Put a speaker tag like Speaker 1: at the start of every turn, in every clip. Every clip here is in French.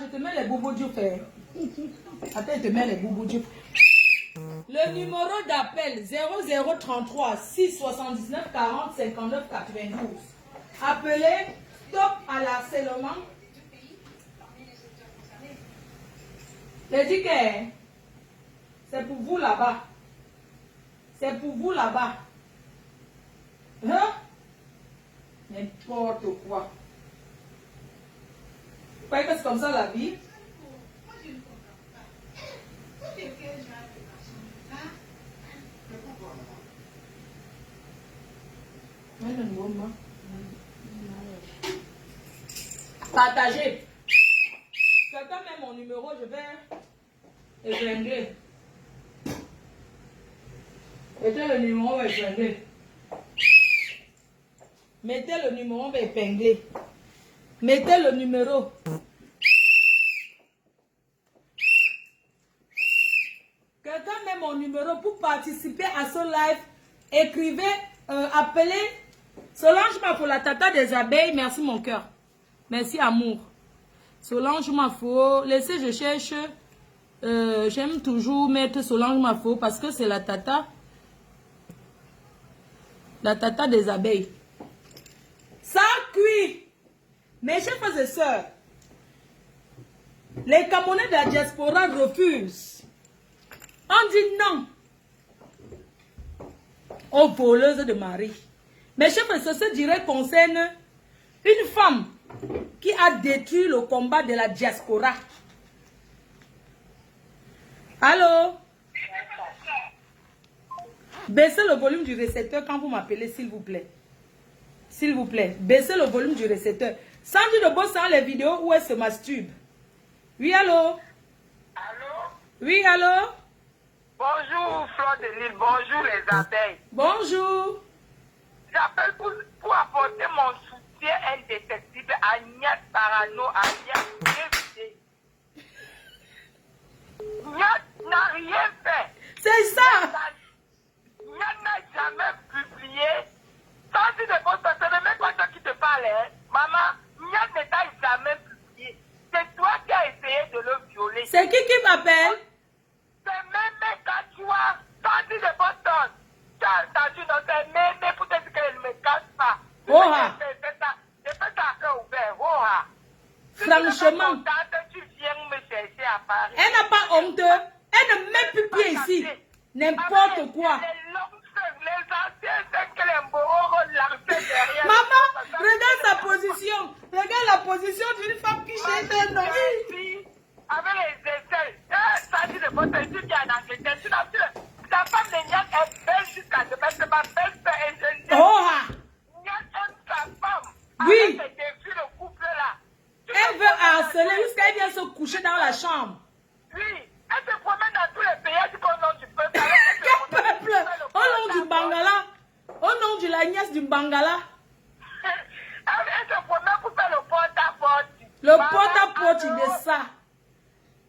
Speaker 1: je te mets les boubou du frère. Attends, je te mets les boubou du. Le numéro d'appel 0033 679 40 59 92. Appelez, stop à l'harcèlement. Je dis que c'est pour vous là-bas. C'est pour vous là-bas. Hein? N'importe quoi. Vous croyez que c'est comme ça la vie? Partagez. Quelqu'un met mon numéro, je vais épingler. Mettez le numéro, on va épingler. Mettez le numéro, on va épingler. Mettez le numéro. Quelqu'un met mon numéro pour participer à ce live. Écrivez, appelez Solange Mafo, la tata des abeilles. Merci mon cœur. Merci amour. Solange Mafo. Laissez, je cherche. J'aime toujours mettre Solange Mafo parce que c'est la tata. La tata des abeilles. Ça cuit. Mes chers frères et sœurs, les Camerounais de la diaspora refusent. On dit non aux voleuses de mari. Mes chers frères et sœurs, ce direct concerne une femme qui a détruit le combat de la diaspora. Allô? Baissez le volume du récepteur quand vous m'appelez, s'il vous plaît. S'il vous plaît, baissez le volume du récepteur. Sandy de Boss dans les vidéos où elle se masturbe. Oui, allô?
Speaker 2: Allô?
Speaker 1: Oui, allô?
Speaker 2: Bonjour, Fleur de Lille. Bonjour, les abeilles.
Speaker 1: Bonjour.
Speaker 2: J'appelle pour apporter mon soutien indétectible à Niat Parano, à Niat Dévidé. Niat n'a rien fait.
Speaker 1: C'est ça.
Speaker 2: Niat n'a jamais publié. Sandy de Boss, ce n'est même pas toi qui te parle, hein. Maman, Niat ne t'a jamais publié. C'est toi qui as essayé de le violer.
Speaker 1: C'est qui m'appelle?
Speaker 2: C'est même quand tu as sorti de Boston. Tu as entendu notre mémé pour te dire qu'elle ne me casse pas.
Speaker 1: Oha.
Speaker 2: Je fais ça à cœur ouvert. Oha.
Speaker 1: Franchement.
Speaker 2: Tu viens me chercher à Paris.
Speaker 1: Elle n'a pas honte. Elle ne met plus pied ici. N'importe quoi.
Speaker 2: Les anciens, c'est que les Mboro l'arrêtent derrière.
Speaker 1: Maman, regarde sa position. Regarde la position d'une femme qui cherche un homme.
Speaker 2: Avec les aisselles. Ça dit de votre étude qui est en Angleterre. Tu n'as plus. Ta femme de Niat est belle jusqu'à demain. C'est ma belle-sœur et je l'aime.
Speaker 1: Oh!
Speaker 2: Niat aime sa femme.
Speaker 1: Oui.
Speaker 2: Avec ses défis, le couple là.
Speaker 1: Elle veut harceler jusqu'à elle vient se coucher dans la chambre.
Speaker 2: Oui. Elle se promène dans tous les pays. Elle dit qu'au nom du peuple.
Speaker 1: Quel peuple? Au nom du Bangala. Au nom de la nièce du Bangala.
Speaker 2: Elle se promène pour faire le porte-à-porte.
Speaker 1: Le porte-à-porte de ça.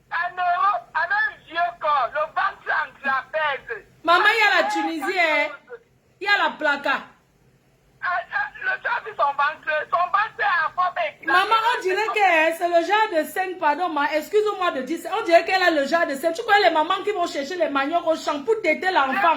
Speaker 2: En Europe, on a un vieux corps. Le ventre en trapèze.
Speaker 1: Maman, il y a la Tunisie, hein. Il y a la placa.
Speaker 2: Le chat vu son ventre. Son ventre est en forme éclatée.
Speaker 1: Maman, on dirait que c'est le genre de scène, pardon, excuse-moi de dire ça. On dirait qu'elle a le genre de scène. Tu connais les mamans qui vont chercher les maniocs au champ pour téter l'enfant.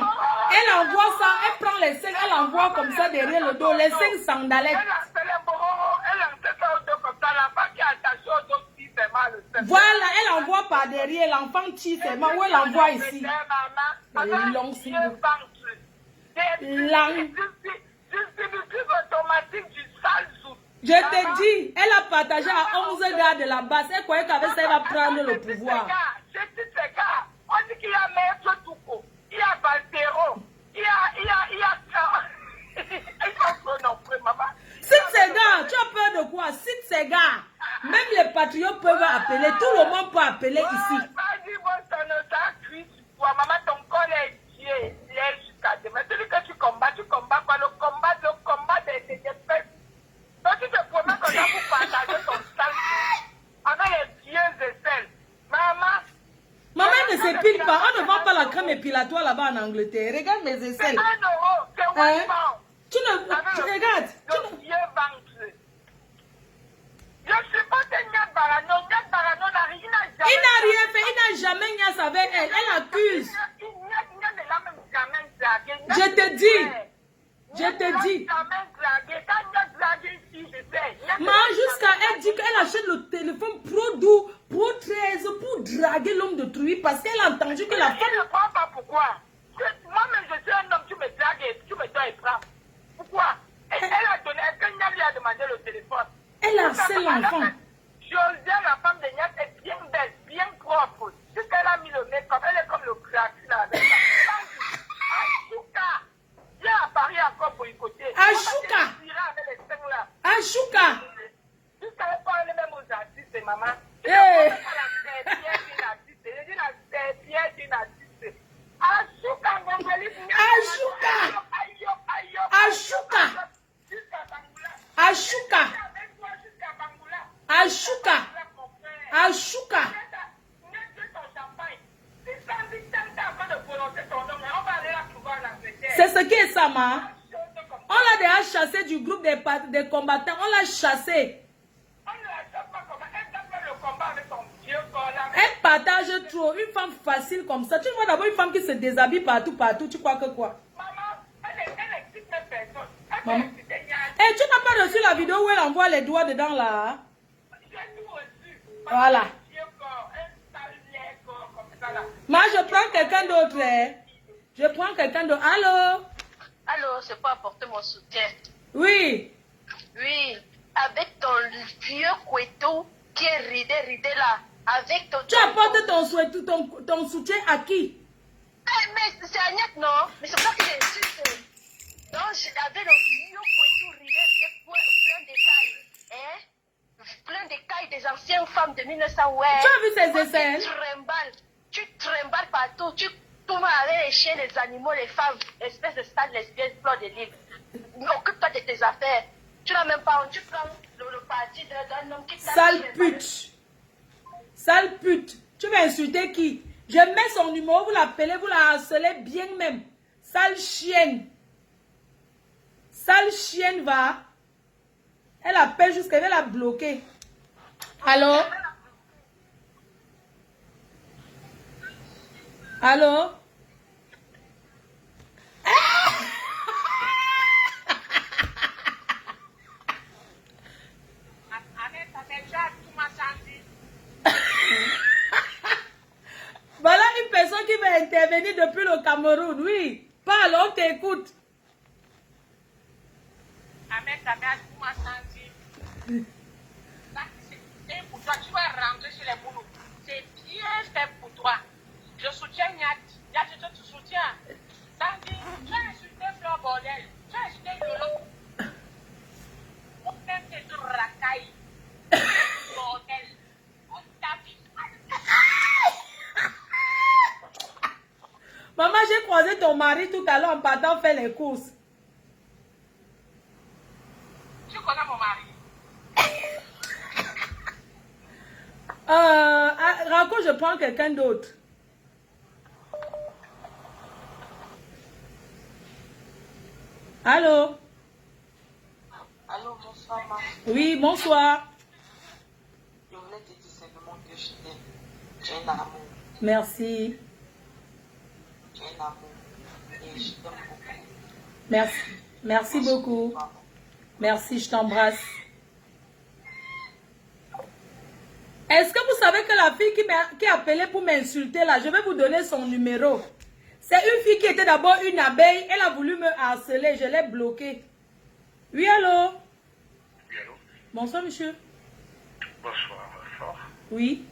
Speaker 1: Elle envoie ça, elle prend les seins, elle envoie comme ça derrière le dos. Les seins sandalettes.
Speaker 2: Elle lance ça au dos comme ça. L'enfant qui est attaché au dos, si c'est mal le sein.
Speaker 1: Voilà, elle envoie par derrière. L'enfant tire ses mains. Où elle envoie ici?
Speaker 2: Distributif automatique du sale zout.
Speaker 1: Je te dis, elle a partagé à 11 gars de la base. Elle croyait qu'avec ça, elle va prendre le pouvoir.
Speaker 2: Je dis ces gars, on dit qu'il y a Maître Touko, il y a Valtero, il y a ils sont prononcés, maman.
Speaker 1: Cite ces gars, tu as peur de quoi? Cite ces gars. Même les patriotes peuvent appeler, tout le monde peut appeler ici.
Speaker 2: Vas-y, moi, ça cuit sur toi. Maman, ton corps est dié, il est jusqu'à demain. Celui que tu combats quoi? Le combat des fesses. Donc, tu te promets qu'on a pour partager ton sale avec les vieux aisselles. Maman,
Speaker 1: elle ne s'épile pas. On ne vend pas la crème épilatoire là-bas en Angleterre. Regarde mes aisselles.
Speaker 2: c'est 1 euro, c'est 1 pound.
Speaker 1: Tu regardes.
Speaker 2: Le vieux ventre. Je supporte Niat Barano. Niat Barano
Speaker 1: Il n'a rien fait, il n'a jamais niaise avec elle. Elle accuse. Je te dis. Mais jusqu'à elle dit qu'elle achète le téléphone Pro 12, Pro 13 pour draguer l'homme de Trouy parce qu'elle a entendu que la femme...
Speaker 2: Je ne comprends pas pourquoi. Moi-même, je suis un homme, tu me dragues et tu me dois épreuve. Pourquoi? Elle a donné, est-ce que Nia lui a demandé le téléphone?
Speaker 1: Elle harcèle l'enfant.
Speaker 2: Josiane, la femme de Nia, est bien belle, bien propre. Jusqu'elle a mis le make-up, elle est comme le crack là. Achouka! Viens à Paris encore pour écouter.
Speaker 1: Achouka! Achouka!
Speaker 2: Jusqu'à elle parle même aux artistes, maman.
Speaker 1: Hey. C'est ce qui est ça, ma. On l'a déjà chassé du groupe des combattants. On l'a chassé. Elle partage trop. Une femme facile comme ça. Tu vois d'abord une femme qui se déshabille partout. Tu crois que quoi? Maman. Et tu n'as pas reçu la vidéo où elle envoie les doigts dedans là? Voilà. Moi, je prends quelqu'un d'autre. Hein. Je prends quelqu'un d'autre. Allô?
Speaker 3: Allô, c'est pour apporter mon soutien.
Speaker 1: Oui.
Speaker 3: Oui, avec ton vieux couteau qui est ridé là. Avec ton...
Speaker 1: Tu apportes ton soutien à qui?
Speaker 3: Mais c'est Agnès, non? Mais c'est pas que j'ai insulté. Donc, avec le vieux couteau ridé, plein d'écailles. Hein? Plein d'écailles des anciennes femmes de 1900. Ouais.
Speaker 1: Tu as vu ces essais?
Speaker 3: Tu trembles partout. Tu tournes avec les chiens, les animaux, les femmes. Espèce de stade lesbienne, fleur de l'île. Occupe-toi de tes affaires. Tu n'as même pas honte. Tu prends le parti d'un homme qui t'a...
Speaker 1: Sale pute. Sale pute. Tu vas insulter qui? Je mets son numéro, vous l'appelez, vous la harcelez bien même. Sale chienne. Sale chienne va. Elle appelle jusqu'à elle a bloqué. Allô? Allô? Voilà une personne qui va intervenir depuis le Cameroun. Oui, parle, on t'écoute.
Speaker 2: Ahmed, tu m'as senti. C'est pour toi, tu vas rentrer chez les boulots. C'est bien fait pour toi. Je soutiens Niat. Niat, je te soutiens. Sandy, tu as insulté Fleur Bordel. Tu as insulté Yolo. On fait tes racailles. Bordel. On tape.
Speaker 1: Maman, j'ai croisé ton mari tout à l'heure en partant faire les courses.
Speaker 2: Tu connais mon mari?
Speaker 1: Rako, je prends quelqu'un d'autre. Allô?
Speaker 4: Allô, bonsoir, maman.
Speaker 1: Oui, bonsoir.
Speaker 4: Je voulais te dire simplement que je t'aime. J'ai un amour.
Speaker 1: Merci.
Speaker 4: J'ai un amour. Et je t'aime beaucoup.
Speaker 1: Merci. Merci beaucoup.
Speaker 4: Maman.
Speaker 1: Merci, je t'embrasse. Est-ce que vous savez que la fille qui a appelé pour m'insulter là, je vais vous donner son numéro. C'est une fille qui était d'abord une abeille. Elle a voulu me harceler. Je l'ai bloquée. Oui, allô?
Speaker 5: Oui, allô?
Speaker 1: Bonsoir, monsieur.
Speaker 5: Bonsoir, fort.
Speaker 1: Oui.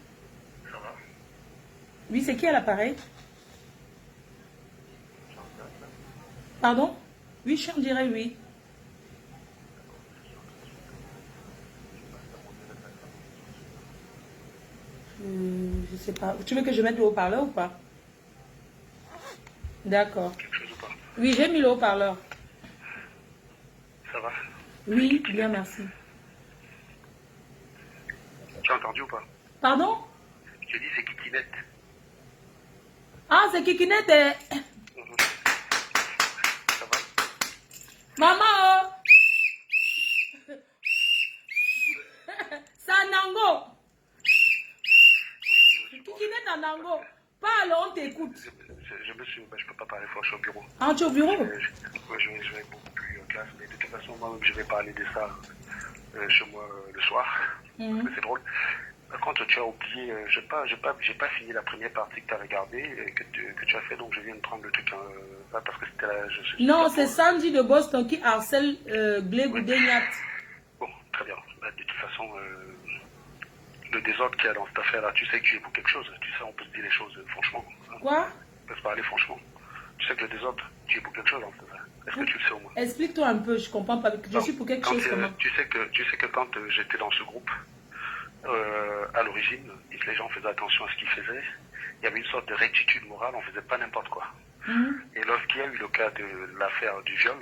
Speaker 5: Ça va?
Speaker 1: Oui, c'est qui à l'appareil? Pardon? Oui, je suis en direct, oui. Je sais pas. Tu veux que je mette le haut-parleur ou pas? D'accord.
Speaker 5: Quelque chose ou pas?
Speaker 1: Oui, j'ai mis le haut-parleur.
Speaker 5: Ça va?
Speaker 1: Oui, bien, merci.
Speaker 5: Tu as entendu ou pas?
Speaker 1: Pardon?
Speaker 5: Je te dis c'est Kikinette.
Speaker 1: Ah, c'est Kikinette.
Speaker 5: Ça va?
Speaker 1: Maman, Sanango. Lango, parle, on t'écoute.
Speaker 5: Je peux pas parler fort, je suis au bureau.
Speaker 1: Ah, tu es au bureau?
Speaker 5: Je vais beaucoup plus en classe, mais de toute façon, moi-même, je vais parler de ça chez moi le soir. C'est drôle. Par contre, tu as oublié, j'ai pas fini la première partie que tu as regardée, que tu as fait, donc je viens de prendre le truc, parce que c'était là.
Speaker 1: Non, c'est Sandy de Boston qui harcèle Blé Goudéniat.
Speaker 5: Bon, très bien. Bah, de toute façon, le désordre qu'il y a dans cette affaire-là, tu sais que j'ai pour quelque chose. Tu sais, on peut se dire les choses franchement. Hein.
Speaker 1: Quoi?
Speaker 5: On peut se parler franchement. Tu sais que le désordre, tu es pour quelque chose dans cette affaire. Est-ce que tu le sais au moins?
Speaker 1: Explique-toi un peu, je comprends pas. Je suis pour quelque chose comment?
Speaker 5: Tu sais que quand j'étais dans ce groupe, à l'origine, les gens faisaient attention à ce qu'ils faisaient. Il y avait une sorte de rectitude morale, on faisait pas n'importe quoi. Et lorsqu'il y a eu le cas de l'affaire du viol,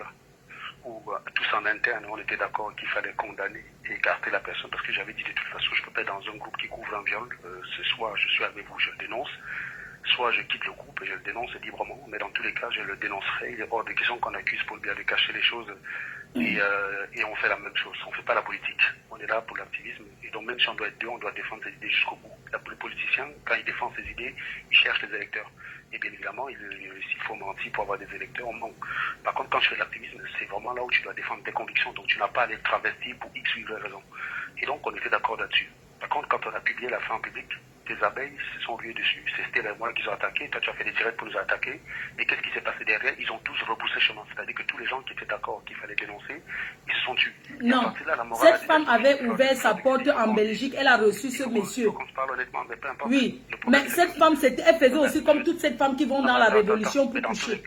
Speaker 5: où tous en interne, on était d'accord qu'il fallait condamner et écarter la personne, parce que j'avais dit de toute façon, je ne peux pas être dans un groupe qui couvre un viol, c'est soit je suis avec vous, je le dénonce, soit je quitte le groupe et je le dénonce librement, mais dans tous les cas, je le dénoncerai. Il est hors de question qu'on accuse Paul Biya de cacher les choses et on fait la même chose. On ne fait pas la politique. On est là pour l'activisme. Et donc, même si on doit être deux, on doit défendre ses idées jusqu'au bout. Le politicien, quand il défend ses idées, il cherche les électeurs. Et bien évidemment, s'il faut mentir pour avoir des électeurs, on ment. Par contre, quand tu fais de l'activisme, c'est vraiment là où tu dois défendre tes convictions. Donc, tu n'as pas à les travestir pour X ou Y raison. Et donc, on était d'accord là-dessus. Par contre, quand on a publié la fin en public, tes abeilles se sont ruées dessus. C'était les mois qu'ils ont attaqué. Toi, tu as fait des directs pour nous attaquer. Et qu'est-ce qui s'est passé derrière? Ils ont tous repoussé chemin. C'est-à-dire que tous les gens qui étaient d'accord qu'il fallait dénoncer, ils se sont tués.
Speaker 1: Non. Cette femme avait ouvert sa porte en Belgique. Elle a reçu ce monsieur.
Speaker 5: On se parle honnêtement, mais peu importe.
Speaker 1: Oui. Mais cette femme, elle faisait aussi comme toutes ces femmes qui vont dans la révolution pour toucher.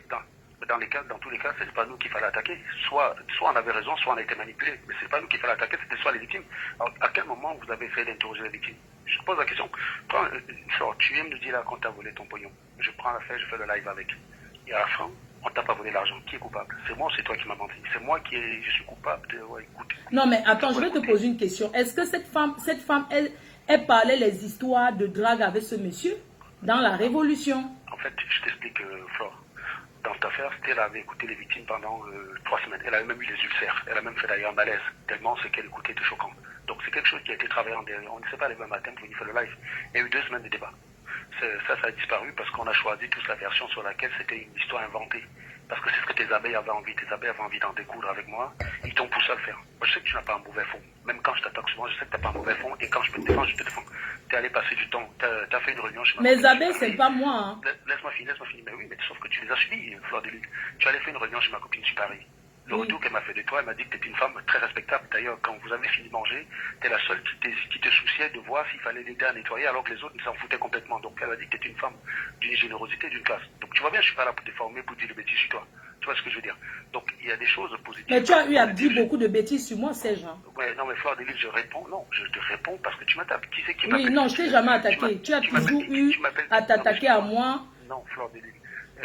Speaker 5: Dans tous les cas, c'est pas nous qu'il fallait attaquer. Soit on avait raison, soit on a été manipulé. Mais c'est pas nous qu'il fallait attaquer, c'était soit les victimes. Alors, à quel moment vous avez fait d'interroger les victimes? Je te pose la question. Tu viens me dire là qu'on t'a volé ton pognon. Je prends l'affaire, je fais le live avec. Et à la fin, on t'a pas volé l'argent. Qui est coupable? C'est moi ou c'est toi qui m'as menti? C'est moi je suis coupable de... Ouais, écoute.
Speaker 1: Non, mais attends, je vais te poser une question. Est-ce que cette femme, elle parlait les histoires de drague avec ce monsieur dans la révolution?
Speaker 5: En fait, je t'explique, Flore. Dans cette affaire, Stella avait écouté les victimes pendant 3 semaines. Elle avait même eu les ulcères. Elle a même fait d'ailleurs un malaise, tellement ce qu'elle écoutait était choquant. Donc c'est quelque chose qui a été travaillé en dernier. On ne s'est pas levé un matin pour venir faire le live. Il y a eu 2 semaines de débat. Ça a disparu parce qu'on a choisi tous la version sur laquelle c'était une histoire inventée. Parce que c'est ce que tes abeilles avaient envie. Tes abeilles avaient envie d'en découdre avec moi. Ils t'ont poussé à le faire. Moi, je sais que tu n'as pas un mauvais fond. Même quand je t'attaque souvent, je sais que tu n'as pas un mauvais fond. Et quand je peux te défendre, je te défends. Tu es allé passer du temps. Tu as fait une réunion chez moi.
Speaker 1: Mes abeilles, c'est pas moi. Hein.
Speaker 5: Laisse-moi finir. Mais oui, mais sauf que tu les as subies, Fleur de Lune. Tu allais faire une réunion chez ma copine Supari. Le retour qu'elle m'a fait de toi, elle m'a dit que tu étais une femme très respectable. D'ailleurs, quand vous avez fini de manger, tu es la seule qui te souciait de voir s'il fallait l'aider à nettoyer, alors que les autres s'en foutaient complètement. Donc elle a dit que tu étais une femme d'une générosité, d'une classe. Donc tu vois bien, je suis pas là pour te former, pour dire des bêtises sur toi. Tu vois ce que je veux dire? Donc il y a des choses positives.
Speaker 1: Mais tu as eu à dire beaucoup de bêtises sur moi, Serge.
Speaker 5: Ouais, non, mais Fleur de Lille, je réponds. Non, je te réponds parce que tu m'attaques. Qui c'est qui
Speaker 1: m'appelle? Oui, non, je t'ai jamais attaqué. Tu as toujours eu à t'attaquer à moi.
Speaker 5: Non, Fleur de Lille.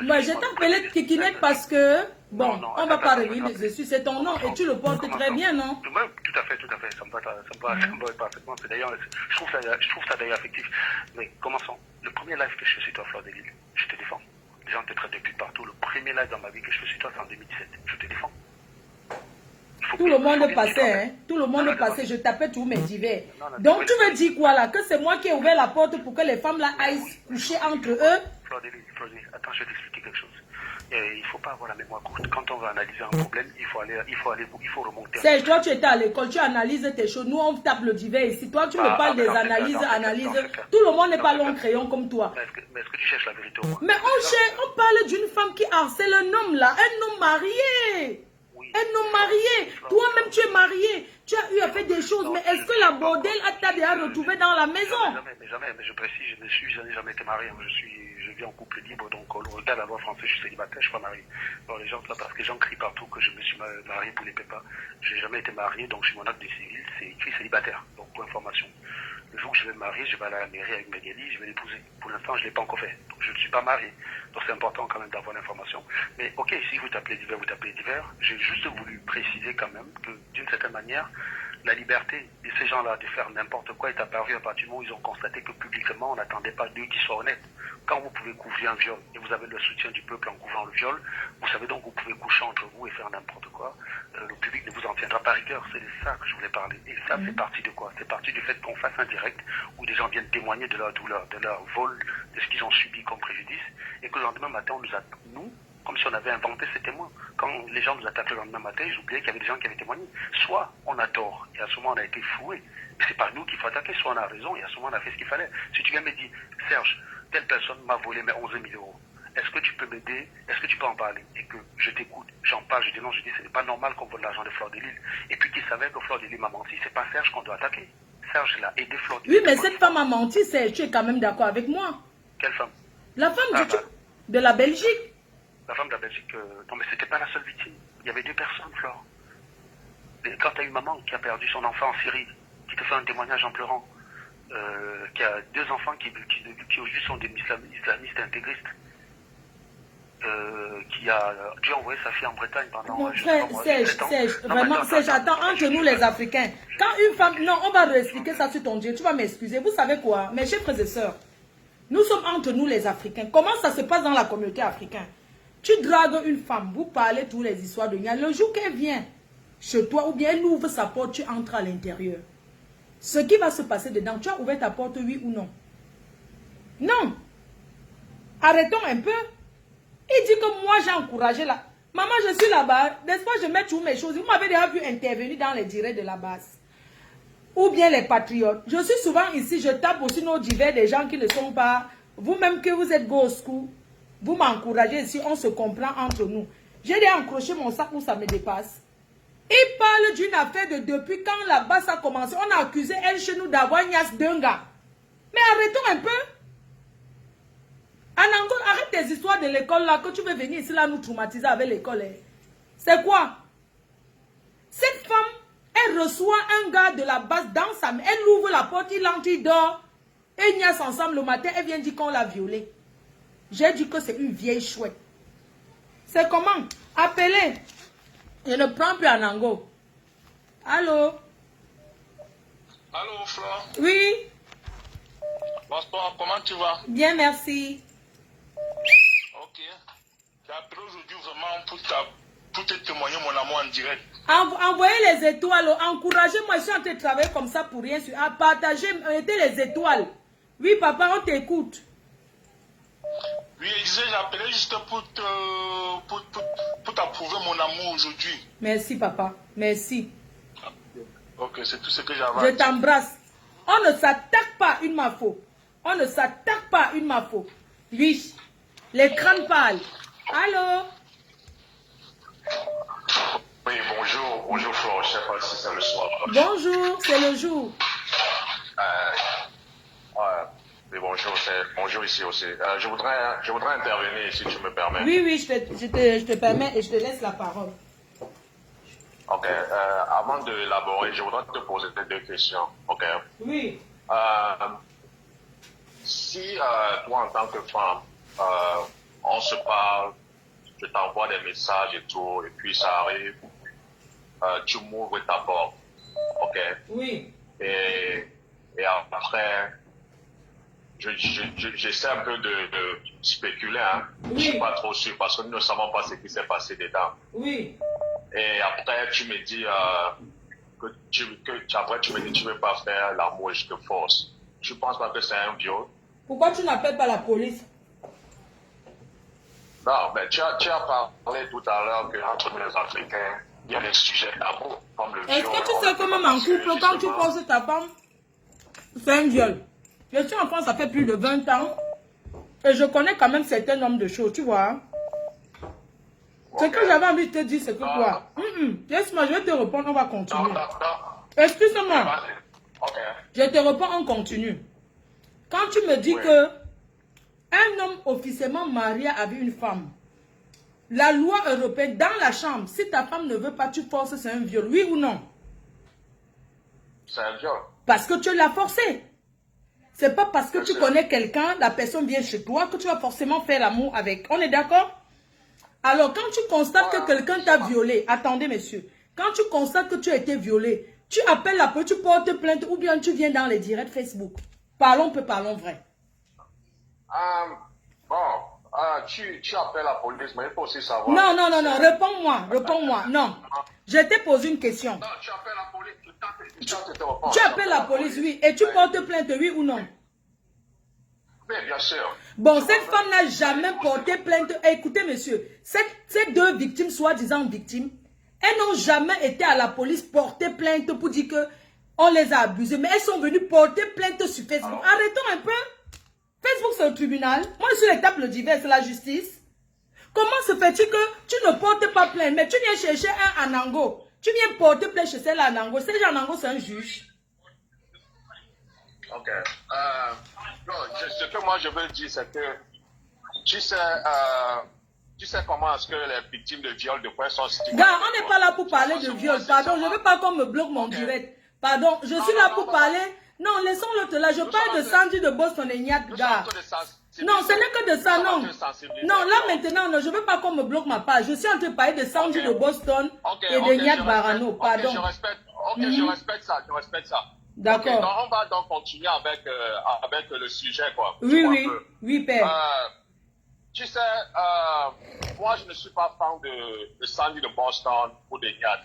Speaker 1: Moi, je t'ai appelé Kikinette parce que, bon, on va pas revenir dessus, c'est ton nom et tu le portes très bien, non?
Speaker 5: Tout à fait, ça me va parfaitement. D'ailleurs, je trouve ça d'ailleurs affectif. Mais commençons. Le premier live que je fais sur toi, Fleur de Lille, je te défends. Les gens te traitent de pute partout. Le premier live dans ma vie que je fais sur toi, c'est en 2017. Je te défends.
Speaker 1: Tout le monde passait, hein. Tout le monde passait, je tapais tous mes divers. Donc tu me dis quoi là? Que c'est moi qui ai ouvert la porte pour que les femmes là aillent coucher entre eux?
Speaker 5: Fleur de Lille, attends, je vais t'expliquer quelque chose. Il ne faut pas avoir la mémoire courte. Quand on va analyser un problème, il faut remonter.
Speaker 1: Serge, toi tu étais à l'école, tu analyses tes choses. Nous on tape le divers ici. Toi tu me parles des analyses. Tout le monde n'est pas long crayon comme toi.
Speaker 5: Mais est-ce que tu cherches la vérité au moins?
Speaker 1: Mais on parle d'une femme qui harcèle un homme là, un homme marié. Un homme marié. Toi-même, tu es marié. Tu as eu à faire des choses. Mais est-ce que la bordel t'a déjà retrouvé dans la maison?
Speaker 5: Jamais. Mais je précise, je n'ai jamais été marié. Je vis en couple libre. Donc, au regard de la loi française, je suis célibataire, je ne suis pas marié. Alors, les gens, parce que les gens crient partout que je me suis marié pour les pépas. Je n'ai jamais été marié. Donc, sur mon acte de civil, c'est écrit célibataire. Donc, pour information. Le jour où je vais me marier, je vais aller à la mairie avec Magali, je vais l'épouser. Pour l'instant, je ne l'ai pas encore fait. Donc, je ne suis pas marié. Donc, c'est important quand même d'avoir l'information. Mais, ok, si vous t'appelez divers, vous t'appelez divers. J'ai juste voulu préciser quand même que, d'une certaine manière, la liberté de ces gens-là de faire n'importe quoi est apparue à partir du moment où ils ont constaté que publiquement, on n'attendait pas d'eux qu'ils soient honnêtes. Quand vous pouvez couvrir un viol et vous avez le soutien du peuple en couvrant le viol, vous savez donc que vous pouvez coucher entre vous et faire n'importe quoi. Le public ne vous en tient tiendra pas rigueur. C'est de ça que je voulais parler. Et ça, c'est parti de quoi? C'est parti du fait qu'on fasse un direct où des gens viennent témoigner de leur douleur, de leur vol, de ce qu'ils ont subi comme préjudice, et que le lendemain matin, nous, comme si on avait inventé ces témoins. Quand les gens nous attaquent le lendemain matin, ils oubliaient qu'il y avait des gens qui avaient témoigné. Soit on a tort, et à ce moment on a été foué. C'est pas nous qu'il faut attaquer, soit on a raison, et à ce moment on a fait ce qu'il fallait. Si tu viens me dire, Serge, telle personne m'a volé mes 11 000 euros, est-ce que tu peux m'aider? Est-ce que tu peux en parler? Et que je t'écoute, j'en parle, je dénonce, je dis, ce n'est pas normal qu'on vole l'argent de Fleur de Lille. Et puis qu'il savait que Fleur de Lille m'a menti. C'est pas Serge qu'on doit attaquer. Serge l'a aidé Fleur de Lille.
Speaker 1: Oui, mais cette femme a menti, tu es quand même d'accord avec moi.
Speaker 5: Quelle femme?
Speaker 1: La femme de la Belgique.
Speaker 5: La femme de la Belgique, non mais c'était pas la seule victime. Il y avait 2 personnes, Flore. Et quand tu as une maman qui a perdu son enfant en Syrie, qui te fait un témoignage en pleurant, qui a 2 enfants qui aujourd'hui sont des islamistes intégristes, qui a dû envoyer sa fille en Bretagne pendant...
Speaker 1: Mon frère, Serge, vraiment, Serge, attends, entre nous les Africains, quand une femme... Non, on va réexpliquer ça sur ton Dieu, tu vas m'excuser. Vous savez quoi, mes chers frères et sœurs, nous sommes entre nous les Africains. Comment ça se passe dans la communauté africaine? Tu dragues une femme, vous parlez toutes les histoires de Nia. Le jour qu'elle vient chez toi, ou bien elle ouvre sa porte, tu entres à l'intérieur. Ce qui va se passer dedans, tu as ouvert ta porte, oui ou non? Non. Arrêtons un peu. Il dit que moi j'ai encouragé la... Maman, je suis là-bas, n'est-ce pas, je mets toutes mes choses. Vous m'avez déjà vu intervenir dans les directs de la base. Ou bien les patriotes. Je suis souvent ici, je tape aussi nos divers des gens qui ne sont pas... Vous-même que vous êtes go au school, vous m'encouragez ici, on se comprend entre nous. J'ai déjà accroché mon sac où ça me dépasse. Il parle d'une affaire de depuis quand la base a commencé. On a accusé elle chez nous d'avoir niasse d'un gars. Mais arrêtons un peu. Anango, arrête tes histoires de l'école là, que tu veux venir ici là nous traumatiser avec l'école. C'est quoi? Cette femme, elle reçoit un gars de la base dans sa main. Elle ouvre la porte, il entre, il dort. Et ils niassent ensemble le matin, elle vient dire qu'on l'a violée. J'ai dit que c'est une vieille chouette. C'est comment? Appelez. Je ne prends plus Anango. Allô?
Speaker 6: Allô, Flore?
Speaker 1: Oui?
Speaker 6: Bonsoir, comment tu vas?
Speaker 1: Bien, merci.
Speaker 6: Ok. J'ai appelé aujourd'hui vraiment pour te témoigner mon amour en direct.
Speaker 1: Envoyez les étoiles, encouragez-moi, je suis en train de travailler comme ça pour rien. À partager, mettez les étoiles. Oui, papa, on t'écoute.
Speaker 6: Oui, je disais, j'ai appelé juste pour t'approuver mon amour aujourd'hui.
Speaker 1: Merci, papa. Merci.
Speaker 6: Ok, c'est tout ce que j'avais.
Speaker 1: Je t'embrasse. On ne s'attaque pas une mafo. On ne s'attaque pas une mafo. Oui, les crânes pâles. Allô?
Speaker 6: Oui, bonjour Flore, je ne sais pas si c'est le soir.
Speaker 1: Bonjour, c'est le jour.
Speaker 6: Oui, bonjour ici aussi. Je voudrais intervenir si tu me permets.
Speaker 1: Oui, je te permets et je te laisse la parole.
Speaker 6: Ok, avant d'élaborer, je voudrais te poser 2 questions. Ok.
Speaker 1: Oui.
Speaker 6: Si toi, en tant que femme, on se parle, je t'envoie des messages et tout, et puis ça arrive, tu m'ouvres ta porte, ok?
Speaker 1: Oui.
Speaker 6: Et après, j'essaie un peu de spéculer, hein?
Speaker 1: Oui.
Speaker 6: Je ne suis pas trop sûr, parce que nous ne savons pas ce qui s'est passé dedans.
Speaker 1: Oui.
Speaker 6: Et après, tu me dis après tu me dis tu ne veux pas faire l'amour et je te force. Je ne pense pas que c'est un viol.
Speaker 1: Pourquoi tu n'appelles pas la police?
Speaker 6: Non, mais tu as parlé tout à l'heure qu'entre nous les Africains, il y a des sujets d'amour, comme le viol.
Speaker 1: Est-ce que tu sais que même en couple, quand tu forces ta femme, c'est un viol? Je suis en France, ça fait plus de 20 ans. Et je connais quand même certains nombres de choses, tu vois. Ce que j'avais envie de te dire, c'est que quoi? Laisse-moi, je vais te répondre, on va continuer. Excuse-moi.
Speaker 6: Ok.
Speaker 1: Je te réponds, on continue. Quand tu me dis que un homme officiellement marié avec une femme, la loi européenne, dans la chambre, si ta femme ne veut pas, tu forces, c'est un viol, oui ou non?
Speaker 6: C'est un viol.
Speaker 1: Parce que tu l'as forcé. C'est pas parce que tu connais quelqu'un, la personne vient chez toi, que tu vas forcément faire l'amour avec. On est d'accord? Alors, quand tu constates que quelqu'un t'a violé, attendez, monsieur, quand tu constates que tu as été violé, tu appelles la police, tu portes plainte ou bien tu viens dans les directs Facebook. Parlons peu, parlons vrai.
Speaker 6: Bon, tu appelles la police, mais il faut aussi savoir.
Speaker 1: Non, non, non, non, réponds-moi, non. Je t'ai posé une question.
Speaker 6: Non, tu appelles la police,
Speaker 1: tu appelles la police, oui, et tu portes plainte, oui ou non?
Speaker 6: Oui, bien sûr.
Speaker 1: Bon, cette femme n'a jamais porté plainte. Écoutez, monsieur, ces deux victimes, soi-disant victimes, elles n'ont jamais été à la police porter plainte pour dire que on les a abusées, mais elles sont venues porter plainte sur Facebook. Alors, arrêtons un peu. Facebook, c'est le tribunal. Moi, je suis l'étape le divers, c'est la justice. Comment se fait-il que tu ne portes pas plainte, mais tu viens chercher un Anango? Tu viens porter plainte chez celle Anango. Celle Anango, c'est un juge.
Speaker 6: Ok. Non, ce que moi je veux dire, c'est que tu sais comment est-ce que les victimes de viol de poing sont stigmatisées.
Speaker 1: Gars, on n'est pas là pour parler de viol. Pardon, je ne veux pas qu'on me bloque mon direct. Pardon, je suis là pour parler. Non, laissons l'autre là. Je parle de Sandy de Boston et Niat, gars. Non, ce n'est que de ça, non. Non, là maintenant, non, je ne veux pas qu'on me bloque ma page. Je suis en train de parler de Sandy de Boston et de Niat Barano. Pardon.
Speaker 6: Je respecte ça,
Speaker 1: D'accord.
Speaker 6: Donc on va donc continuer avec le sujet, quoi.
Speaker 1: Oui, père.
Speaker 6: Tu sais, moi je ne suis pas fan de Sandy de Boston ou de Niat.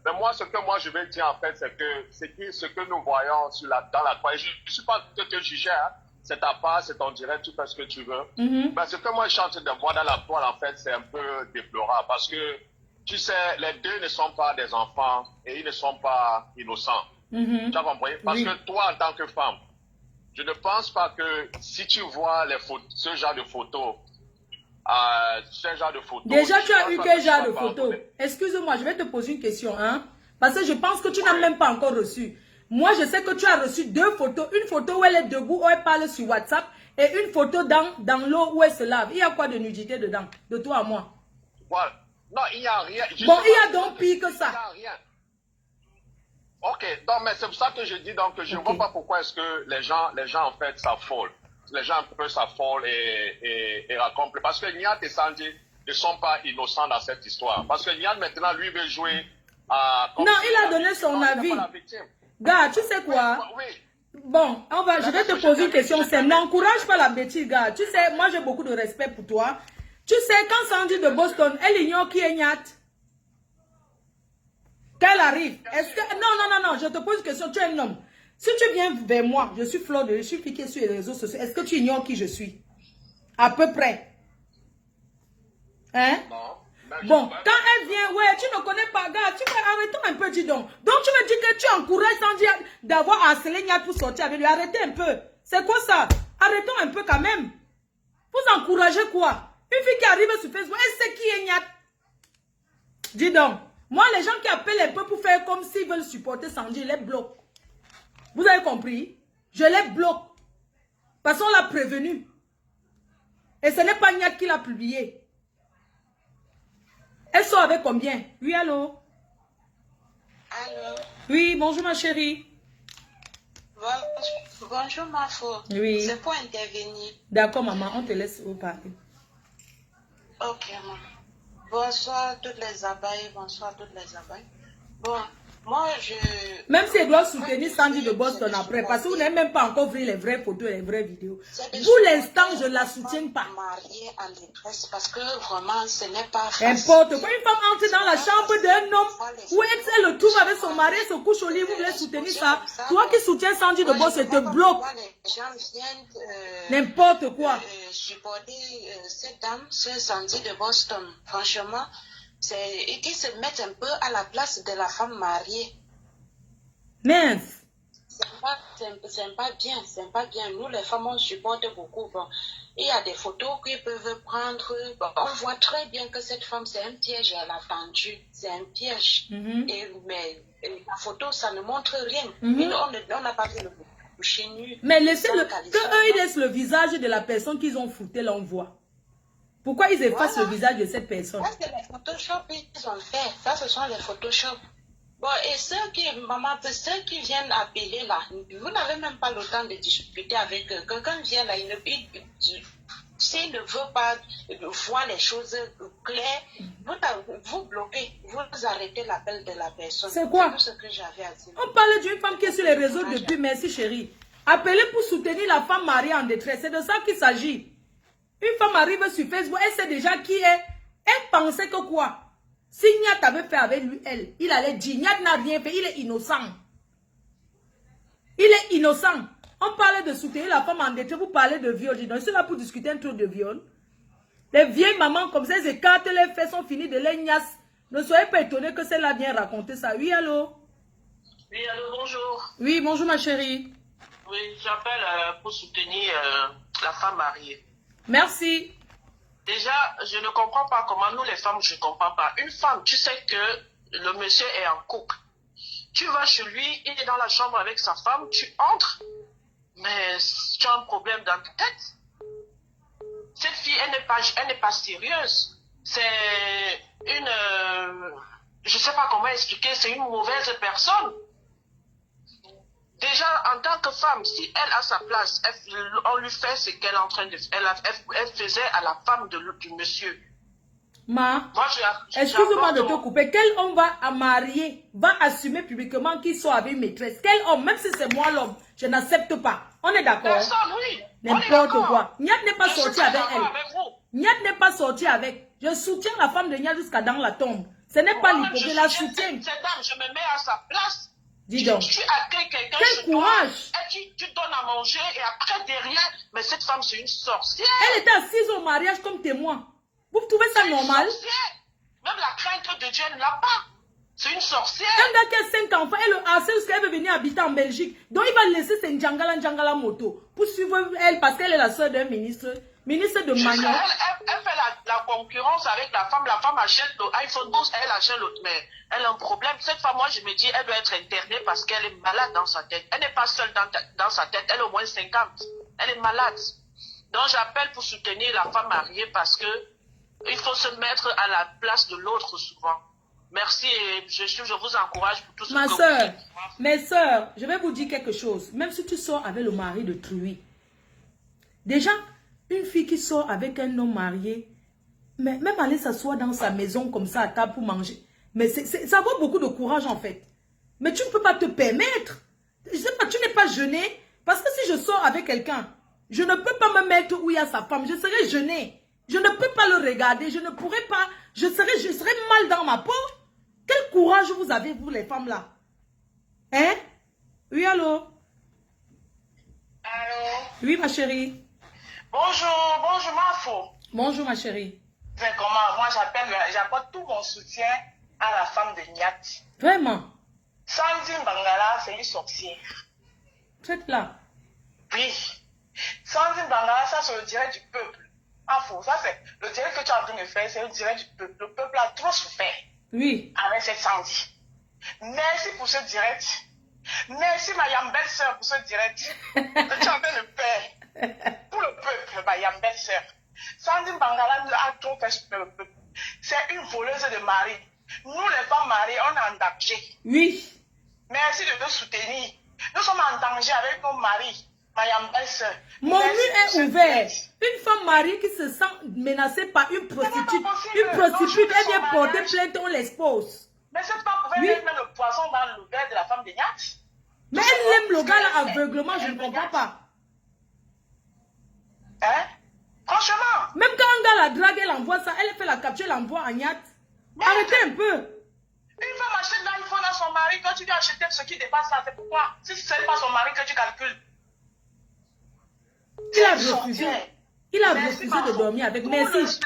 Speaker 6: Mais moi, ce que je vais dire en fait, c'est que ce que nous voyons dans la toile, je ne suis pas te juger, hein. C'est ta part, c'est ton direct, tu fais ce que tu veux. Mais ce que moi je suis en train de voir dans la toile, en fait, c'est un peu déplorable parce que, tu sais, les deux ne sont pas des enfants et ils ne sont pas innocents. Tu as compris? Parce que toi, en tant que femme, je ne pense pas que si tu vois ce genre de photos,
Speaker 1: déjà, tu as eu quel genre de photos? Excuse-moi, je vais te poser une question, hein? Parce que je pense que tu n'as même pas encore reçu. Moi, je sais que tu as reçu deux photos. Une photo où elle est debout, où elle parle sur WhatsApp, et une photo dans l'eau où elle se lave. Il y a quoi de nudité dedans, de toi à moi?
Speaker 6: Voilà. Non, il n'y a rien.
Speaker 1: Bon, il y a donc pire que ça.
Speaker 6: Il n'y a rien. Ok, donc, mais c'est pour ça que je dis donc que je ne vois pas pourquoi est-ce que les gens en fait s'affolent. Les gens un peu s'affolent et racontent. Parce que Niat et Sandy ne sont pas innocents dans cette histoire. Parce que Niat maintenant, lui, veut jouer à...
Speaker 1: Non, il a donné son avis. Gars, tu sais quoi?
Speaker 6: Oui.
Speaker 1: Bon, je vais te poser une question. N'encourage pas la bêtise, gars. Tu sais, moi j'ai beaucoup de respect pour toi. Tu sais, quand Sandy de Boston, elle ignore qui est Niat. Qu'elle arrive. Est-ce que... Non, je te pose une question. Tu es un homme. Si tu viens vers moi, je suis Flore, je suis piquée sur les réseaux sociaux. Est-ce que tu ignores qui je suis? À peu près. Hein?
Speaker 6: Non.
Speaker 1: Bon, quand elle vient, ouais, tu ne connais pas, gars, tu vas arrêter un peu, dis donc. Donc tu me dis que tu encourages Sandy d'avoir harcelé Niat pour sortir avec lui. Arrêtez un peu. C'est quoi ça? Arrêtons un peu quand même. Vous encouragez quoi? Une fille qui arrive sur Facebook, elle sait qui est Niat. Dis donc. Moi, les gens qui appellent un peu pour faire comme s'ils veulent supporter Sandy, je les bloque. Vous avez compris? Je les bloque. Parce qu'on l'a prévenu. Et ce n'est pas Niat qui l'a publié. Elle sort avec combien? Oui, allô?
Speaker 7: Allô?
Speaker 1: Oui, bonjour ma chérie.
Speaker 7: Bonjour ma fille.
Speaker 1: Oui.
Speaker 7: C'est pour intervenir.
Speaker 1: D'accord, maman, on te laisse parler.
Speaker 7: Ok, maman. Bonsoir toutes les abeilles, bonsoir toutes les abeilles. Bon, moi je...
Speaker 1: Même si elle doit soutenir Sandy de Boston après, parce que vous n'avez même pas encore vu les vraies photos et les vraies vidéos. Pour l'instant, je ne la soutiens pas.
Speaker 7: Mariée en détresse parce que vraiment ce n'est pas facile.
Speaker 1: Importe quoi, une femme entre dans la chambre d'un homme où elle le trouve avec son mari, elle se couche au lit, vous voulez soutenir ça. Toi qui soutiens Sandy de Boston, te bloque.
Speaker 7: Les gens viennent
Speaker 1: n'importe quoi.
Speaker 7: Supporter cette dame, ce Sandy de Boston. Franchement, ils se mettent un peu à la place de la femme mariée.
Speaker 1: Mince.
Speaker 7: C'est pas bien. Nous, les femmes, on supporte beaucoup. Bon, il y a des photos qu'ils peuvent prendre. Bon, on voit très bien que cette femme, c'est un piège. Elle a tendu. C'est un piège. Mais la photo, ça ne montre rien. On n'a pas vu le coucher nu.
Speaker 1: Mais laissez-le. Qu'eux, ils laissent le visage de la personne qu'ils ont foutu, là, on voit. Pourquoi ils effacent le visage de cette personne?
Speaker 7: Ça, c'est les Photoshop qu'ils ont fait. Ça, ce sont les Photoshop. Bon, et ceux qui viennent appeler là, vous n'avez même pas le temps de discuter avec eux. Quelqu'un vient là, s'il ne veut pas voir les choses claires, vous bloquez, vous arrêtez l'appel de la personne.
Speaker 1: C'est quoi?
Speaker 7: C'est tout ce que j'avais à dire.
Speaker 1: On parle d'une femme qui est sur les réseaux depuis, merci chérie. Appelez pour soutenir la femme mariée en détresse. C'est de ça qu'il s'agit. Une femme arrive sur Facebook, elle sait déjà qui est. Elle pensait que quoi? Si Niat avait fait avec lui, elle, il allait dire, Niat n'a rien fait, il est innocent. Il est innocent. On parlait de soutenir la femme endettée, vous parlez de viol. Je suis là pour discuter un truc de viol. Les vieilles mamans comme ça, elles écartent les fesses, sont finies de les gnasses. Ne soyez pas étonnés que celle-là vient raconter ça. Oui, allô?
Speaker 8: Oui, allô, bonjour.
Speaker 1: Oui, bonjour ma chérie.
Speaker 8: Oui, j'appelle pour soutenir la femme mariée.
Speaker 1: Merci.
Speaker 8: Déjà, je ne comprends pas comment nous les femmes, je ne comprends pas. Une femme, tu sais que le monsieur est en couple. Tu vas chez lui, il est dans la chambre avec sa femme, tu entres, mais tu as un problème dans ta tête. Cette fille, elle n'est pas sérieuse. C'est une... je ne sais pas comment expliquer, c'est une mauvaise personne. Déjà, en tant que femme, si elle a sa place, on lui fait ce qu'elle est en train de faire. Elle faisait à la femme du monsieur.
Speaker 1: Excuse-moi de te couper. Quel homme va à marier, va assumer publiquement qu'il soit avec maîtresse? Quel homme, même si c'est moi l'homme, je n'accepte pas. On est d'accord?
Speaker 8: Personne, oui.
Speaker 1: N'importe quoi. Niat n'est pas sorti avec elle. Niat n'est pas sorti avec. Je soutiens la femme de Niat jusqu'à dans la tombe. Ce n'est pas l'hypocrisie, je la soutiens.
Speaker 8: Cette dame, je me mets à sa place.
Speaker 1: Dis donc.
Speaker 8: Tu accueilles quelqu'un.
Speaker 1: Quel courage!
Speaker 8: Tu donnes à manger et après derrière, mais cette femme c'est une sorcière.
Speaker 1: Elle était assise au mariage comme témoin. Vous trouvez ça normal?
Speaker 8: Même la crainte de Dieu ne l'a pas. C'est une sorcière.
Speaker 1: Un gars qui a 5 enfants, elle le harcèle parce qu'elle veut venir habiter en Belgique. Donc il va laisser ses Njangala moto pour suivre elle parce qu'elle est la soeur d'un ministre de Magnon.
Speaker 8: Elle fait la concurrence avec la femme. La femme achète l'iPhone 12, elle achète l'autre. Mais elle a un problème. Cette femme, moi je me dis, elle doit être internée parce qu'elle est malade dans sa tête. Elle n'est pas seule dans sa tête. Elle est au moins 50. Elle est malade. Donc j'appelle pour soutenir la femme mariée parce que il faut se mettre à la place de l'autre souvent. Merci et je vous encourage pour tout ce que vous faites.
Speaker 1: Mes soeurs, je vais vous dire quelque chose. Même si tu sors avec le mari de Truy, déjà, une fille qui sort avec un homme marié, mais même aller s'asseoir dans sa maison comme ça à table pour manger, mais ça vaut beaucoup de courage en fait. Mais tu ne peux pas te permettre. Je sais pas, tu n'es pas gêné. Parce que si je sors avec quelqu'un, je ne peux pas me mettre où il y a sa femme. Je serai gênée. Je ne peux pas le regarder. Je ne pourrai pas. Je serai mal dans ma peau. Quel courage vous avez, vous les femmes là? Hein? Oui, allô?
Speaker 8: Allô?
Speaker 1: Oui, ma chérie.
Speaker 8: Bonjour Mafo.
Speaker 1: Bonjour ma chérie.
Speaker 8: C'est comment? Moi j'apporte tout mon soutien à la femme de Niat.
Speaker 1: Vraiment?
Speaker 8: Sandine Bangala, c'est une sorcière.
Speaker 1: Faites là.
Speaker 8: Oui. Sandine Bangala, ça c'est le direct du peuple. Mafo, ça c'est le direct que tu as en train de faire, c'est le direct du peuple. Le peuple a trop souffert.
Speaker 1: Oui.
Speaker 8: Avec cette Sandy. Merci pour ce direct. Merci ma belle-sœur pour ce direct. Tu es en train de faire. Pour le peuple, ma belle-sœur. Sandine Bangala a trop fait pour le peuple. C'est une voleuse de mari. Nous les femmes mariées, on est en danger.
Speaker 1: Oui.
Speaker 8: Merci de nous soutenir. Nous sommes en danger avec nos maris. Ma belle-sœur.
Speaker 1: Mon mur est ouvert. Une femme mariée qui se sent menacée par une prostitute. Une prostitute, elle vient porter plainte, on l'expose.
Speaker 8: Mais cette femme pouvait mettre le poisson dans le verre de la femme de Niat.
Speaker 1: Mais elle aime le gars là aveuglement, je ne comprends pas.
Speaker 8: Hein? Franchement.
Speaker 1: Même quand un gars la drague, elle envoie ça, elle fait la capture, elle envoie à Niat. Arrêtez un peu.
Speaker 8: Une femme achète l'iPhone à son mari, quand tu dois acheter ce qui dépasse ça, c'est pourquoi? Si ce n'est pas son mari que tu calcules.
Speaker 1: Il a refusé. Il a refusé de dormir avec. Merci.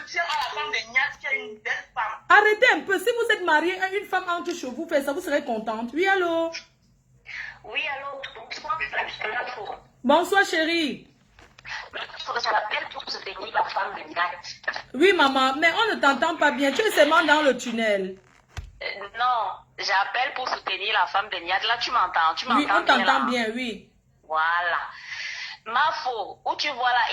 Speaker 1: Arrêtez un peu. Si vous êtes marié à une femme entre chez vous, ça vous serez contente. Oui, allô?
Speaker 3: Oui, allô? Bonsoir.
Speaker 1: Bonsoir, chérie.
Speaker 3: J'appelle pour soutenir la femme de Niat.
Speaker 1: Oui, maman, mais on ne t'entend pas bien. Tu es seulement dans le tunnel.
Speaker 3: Non, j'appelle pour soutenir la femme de Niat. Là, tu m'entends?
Speaker 1: Oui, on t'entend bien, oui.
Speaker 3: Voilà. Mafo, où tu vois là,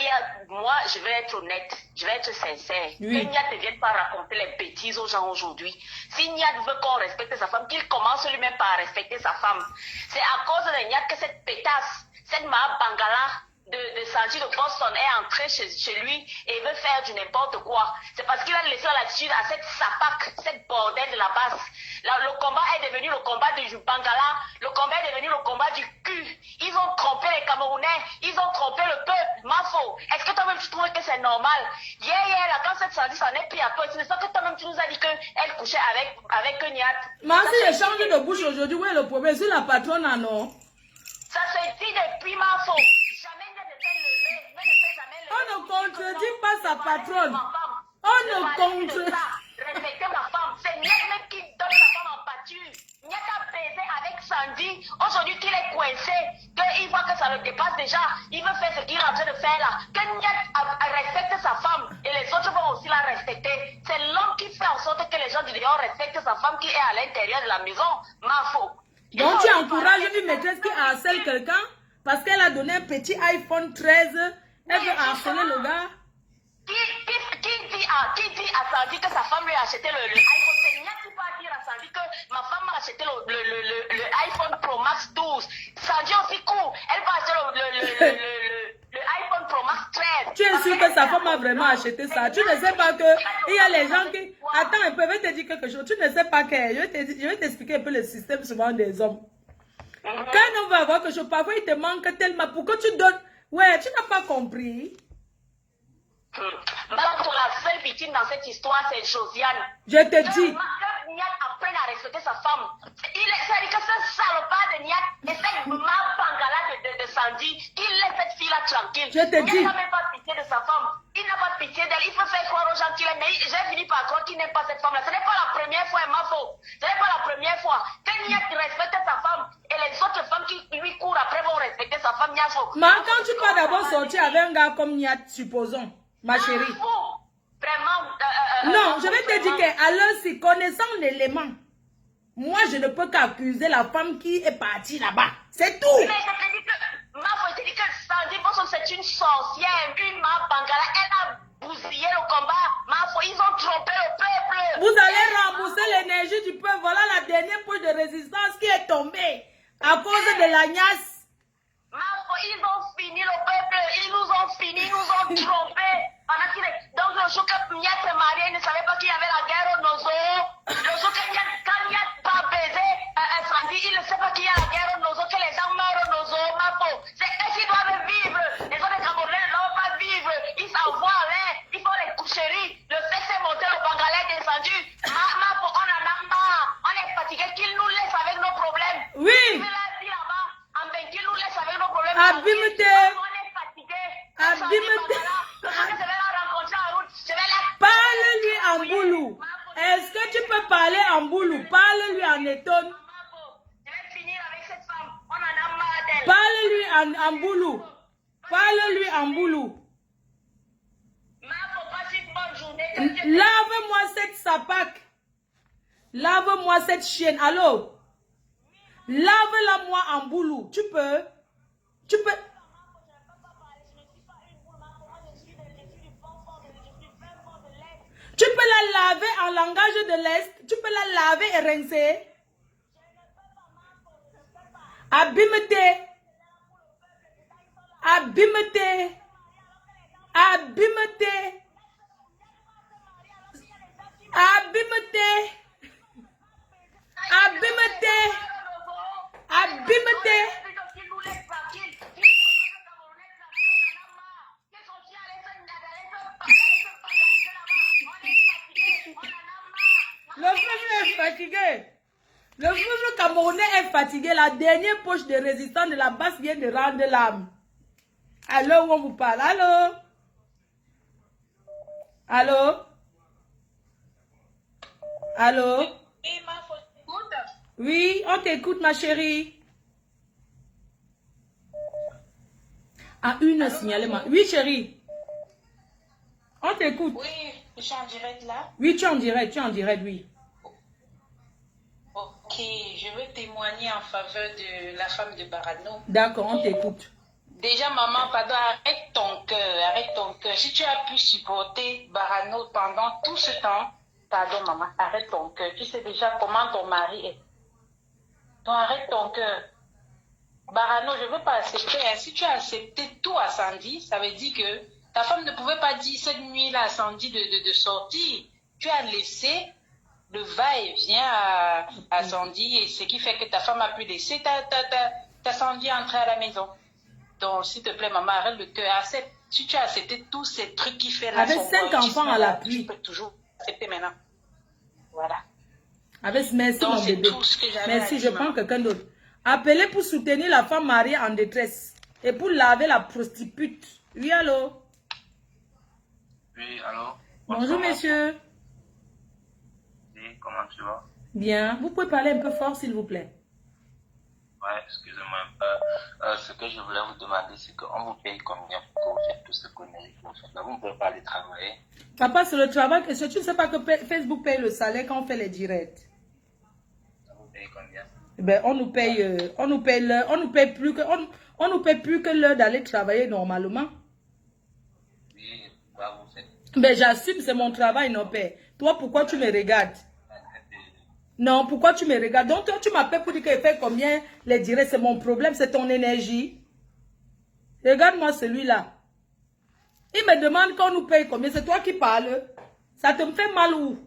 Speaker 3: moi, je vais être honnête, je vais être sincère.
Speaker 1: Oui.
Speaker 3: Que Niat ne vienne pas raconter les bêtises aux gens aujourd'hui. Si Niat veut qu'on respecte sa femme, qu'il commence lui-même par respecter sa femme. C'est à cause de Niat que cette pétasse, cette Maha Bangala, de Sanji de Boston est entré chez lui et veut faire du n'importe quoi. C'est parce qu'il a laissé l'attitude à cette sapac, cette bordel de la base. Le combat est devenu le combat du Bangala, le combat est devenu le combat du cul. Ils ont trompé les Camerounais, ils ont trompé le peuple. Mafo, est-ce que toi-même tu trouves que c'est normal? Hier, là, quand cette Sanji s'en est pris à toi, c'est ça que toi-même tu nous as dit qu'elle couchait avec Niat.
Speaker 1: Merci, j'ai changé de bouche aujourd'hui. Où est le problème? C'est la patronne, non?
Speaker 3: Ça se dit depuis Mafo. Jamais Niat ne s'est levé, ne s'est jamais levé.
Speaker 1: On ne contredit pas sa patronne. On ne contredit pas.
Speaker 3: Respecter ma femme. C'est Niat même qui donne sa femme en pâture. Niat a baisé avec Sandy. Aujourd'hui qu'il est coincé, qu'il voit que ça le dépasse déjà. Il veut faire ce qu'il est en train de faire là. Que Niat respecte sa femme et les autres vont aussi la respecter. C'est l'homme qui fait en sorte que les gens du dehors respectent sa femme qui est à l'intérieur de la maison. Mafo.
Speaker 1: Donc tu encourages une maîtresse qui harcèle quelqu'un parce qu'elle a donné un petit iPhone 13. Elle veut harceler le gars.
Speaker 3: Qui dit à Sandy que sa femme lui a acheté le iPhone? C'est Niat qui va dire à Sandy que ma femme m'a acheté le iPhone Pro Max 12. Sandy aussi court. Elle va acheter le iPhone Pro Max 13.
Speaker 1: Tu es sûr que sa femme a vraiment acheté ça? Tu ne sais pas que il y a les gens qui... Attends un peu, je vais te dire quelque chose. Tu ne sais pas que... Je vais t'expliquer un peu le système souvent des hommes. Quand on va voir quelque chose, parfois il te manque tellement. Pourquoi tu donnes... Ouais, tu n'as pas compris.
Speaker 3: Donc, la seule victime dans cette histoire, c'est Josiane.
Speaker 1: Je te dis.
Speaker 3: Que Niat apprenne à respecter sa femme. C'est-à-dire que ce salopard de Niat et cette bangala de Sandy, il laisse cette fille-là tranquille.
Speaker 1: Je te dis.
Speaker 3: Il n'a même pas pitié de sa femme. Il n'a pas pitié d'elle. Il faut faire croire aux gens qu'il aime. Mais j'ai fini par croire qu'il n'aime pas cette femme-là. Ce n'est pas la première fois, ma faute. Ce n'est pas la première fois. Que Niat respecte sa femme et les autres femmes qui lui courent après vont respecter sa femme, Niafo.
Speaker 1: Mais quand tu peux d'abord sortir avec un gars comme Niat, supposons. Ma chérie. Non, je vais te dire qu'alors, si connaissant l'élément, moi, je ne peux qu'accuser la femme qui est partie là-bas. C'est tout.
Speaker 3: Mais je te dis que, je te dis que Sandy Bosson, c'est une sorcière, une bangala. Elle a bousillé le combat. Ils ont trompé le peuple.
Speaker 1: Vous allez rembourser l'énergie du peuple. Voilà la dernière poche de résistance qui est tombée à cause de l'agnasse.
Speaker 3: Ils ont fini le peuple, ils nous ont fini, ils nous ont trompés. Donc le jour que Niat s'est marié, il ne savait pas qu'il y avait la guerre au Nozo. Le jour que quand Niat va baiser Sandy, il ne sait pas qu'il y a la guerre au Nozo, que les gens meurent au Nozo. C'est eux qui doivent vivre. Les autres Camerounais ne doivent pas vivre. Ils s'envoient en l'air, ils font les coucheries. Le fait c'est monté, le Bangalais est descendu. On en a marre. On est fatigué, qu'ils nous laissent avec nos problèmes.
Speaker 1: Oui. Abimete. Abimete. Parle-lui en boulou. Est-ce que tu peux parler en boulou? Parle-lui en étonne. Parle-lui en boulou. Parle-lui en boulou. Lave-moi cette sapac. Lave-moi cette chienne. Allô? Lave-la moi en boulou. Tu peux? Tu peux? Tu peux la laver en langage de l'Est. Tu peux la laver et rincer. Abimete. Abimete. Abimete. Abimete. Abimete. Abimete. Le peuple est fatigué. Le peuple camerounais est fatigué. La dernière poche de résistance de la base vient de rendre l'âme. Allô, on vous parle. Allô? Allô? Allô? Oui, on t'écoute, ma chérie. À une signalement. Oui, chérie. On t'écoute.
Speaker 7: Oui, je suis en direct là.
Speaker 1: Oui, tu es en direct, oui.
Speaker 7: Ok, je veux témoigner en faveur de la femme de Barano.
Speaker 1: D'accord, on t'écoute.
Speaker 7: Déjà, maman, pardon, arrête ton cœur, arrête ton cœur. Si tu as pu supporter Barano pendant tout ce temps, pardon, maman, arrête ton cœur. Tu sais déjà comment ton mari est. Donc, arrête ton cœur. Barano, je ne veux pas accepter. Si tu as accepté tout à Sandy, ça veut dire que ta femme ne pouvait pas dire cette nuit-là à Sandy de sortir. Tu as laissé le va-et-vient à Sandy, et ce qui fait que ta femme a pu laisser ta Sandy entrer à la maison. Donc, s'il te plaît, maman, arrête le cœur. Si tu as accepté tous ces trucs qui fait là,
Speaker 1: avec 5 enfants à l'appui.
Speaker 7: Tu peux toujours accepter maintenant. Voilà.
Speaker 1: Merci
Speaker 7: donc,
Speaker 1: mon bébé. Merci, je prends quelqu'un d'autre. Appelez pour soutenir la femme mariée en détresse et pour laver la prostitute. Oui, allô?
Speaker 9: Oui, allô?
Speaker 1: Bonjour, monsieur.
Speaker 9: Oui, comment tu vas?
Speaker 1: Bien. Vous pouvez parler un peu fort, s'il vous plaît?
Speaker 9: Ouais, excusez-moi. Ce que je voulais vous demander, c'est qu'on vous paye combien pour que vous faites tout ce qu'on mérite pour faire. Vous ne pouvez pas aller travailler.
Speaker 1: Papa, c'est le travail. Et tu ne sais pas que Facebook paye le salaire quand on fait les directs.
Speaker 9: Ça vous paye combien?
Speaker 1: Ben, on nous paye plus que l'heure d'aller travailler normalement.
Speaker 9: Oui, bah vous faites.
Speaker 1: Ben, j'assume, c'est mon travail, non, père. Toi, pourquoi tu me regardes? Non, pourquoi tu me regardes? Donc, toi, tu m'appelles pour dire qu'il fait combien les directs, c'est mon problème, c'est ton énergie. Regarde-moi celui-là. Il me demande qu'on nous paye combien, c'est toi qui parles. Ça te fait mal où?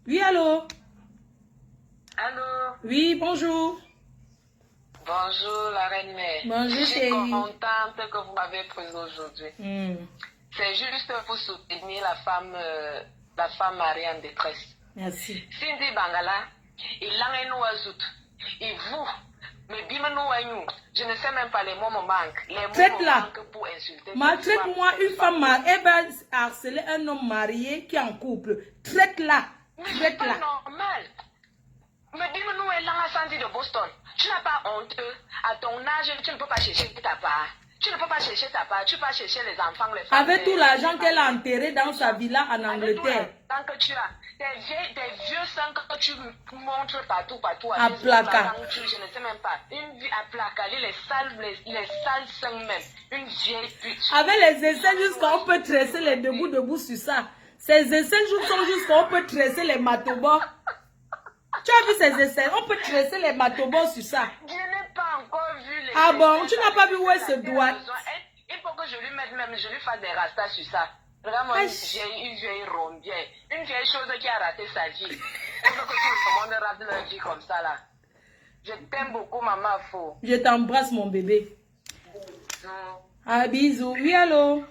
Speaker 1: Oui, allô?
Speaker 10: Allô?
Speaker 1: Oui, bonjour.
Speaker 10: Bonjour, la reine mère.
Speaker 1: Bonjour,
Speaker 10: je suis
Speaker 1: chérie.
Speaker 10: contente que vous m'avez prise aujourd'hui. C'est juste pour soutenir la femme mariée en détresse.
Speaker 1: Merci.
Speaker 10: Cindy Bangala, il a un oiseau. Et vous, me bimano, je ne sais même pas les mots me manquent. Les mots me manquent pour insulter.
Speaker 1: Maltraite-moi une femme mariée. Elle va harceler un homme marié qui est en couple. Traite-la.
Speaker 10: Mais c'est pas normal. Me bimano est là à Sandy de Boston. Tu n'as pas honte. À ton âge, tu ne peux pas chercher ta part. Tu ne peux pas chercher ta part. Tu peux pas chercher les enfants, les femmes.
Speaker 1: Avec tout l'argent qu'elle a enterré dans sa villa en Angleterre.
Speaker 10: Tant que tu as des vieux sangs que tu montres partout.
Speaker 1: À placard.
Speaker 10: Je ne sais même pas. Une vie à placard, les sales sangs même. Une vieille pute.
Speaker 1: Avec les aisselles jusqu'à on peut tresser les debout sur ça. Ces aisselles sont jusqu'à on peut tresser les matobos. Tu as vu ces aisselles? On peut tresser les matobos sur ça.
Speaker 10: Je n'ai pas encore vu les.
Speaker 1: Ah bon, tu n'as pas vu où elle se doit?
Speaker 10: Il faut que je lui mette même, je lui fasse des rastas sur ça. Vraiment une vieille rombière. Une vieille chose qui a raté sa vie. Il faut que tout le monde rate leur vie comme ça là. Je t'aime beaucoup, maman Faux.
Speaker 1: Je t'embrasse, mon bébé.
Speaker 10: Bisous.
Speaker 1: Ah, bisous. Oui, allô?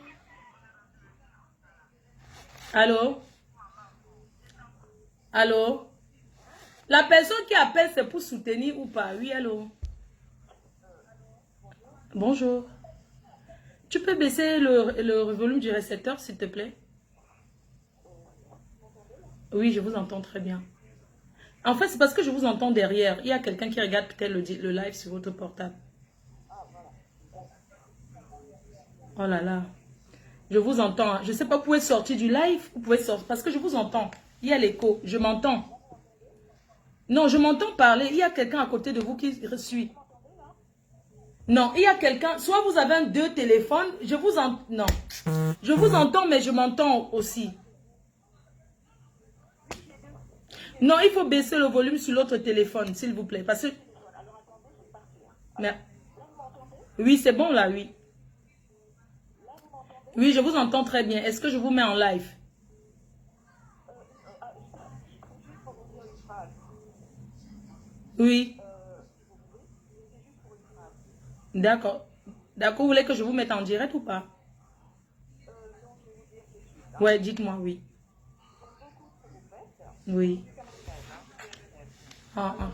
Speaker 1: Allô? Allô? La personne qui appelle, c'est pour soutenir ou pas? Oui, allô? Bonjour. Tu peux baisser le volume du récepteur, s'il te plaît? Oui, je vous entends très bien. En fait, c'est parce que je vous entends derrière. Il y a quelqu'un qui regarde peut-être le live sur votre portable. Oh là là. Je vous entends. Je ne sais pas, vous pouvez sortir du live. Vous pouvez sortir parce que je vous entends. Il y a l'écho. Je m'entends. Non, je m'entends parler. Il y a quelqu'un à côté de vous qui suit. Non, il y a quelqu'un. Soit vous avez deux téléphones. Je vous entends. Non. Je vous entends, mais je m'entends aussi. Non, il faut baisser le volume sur l'autre téléphone, s'il vous plaît. Parce que... Mais... Oui, c'est bon là, oui. Oui, je vous entends très bien. Est-ce que je vous mets en live? Oui. D'accord. D'accord, vous voulez que je vous mette en direct ou pas? Ouais, dites-moi, oui. Oui. Ah, ah.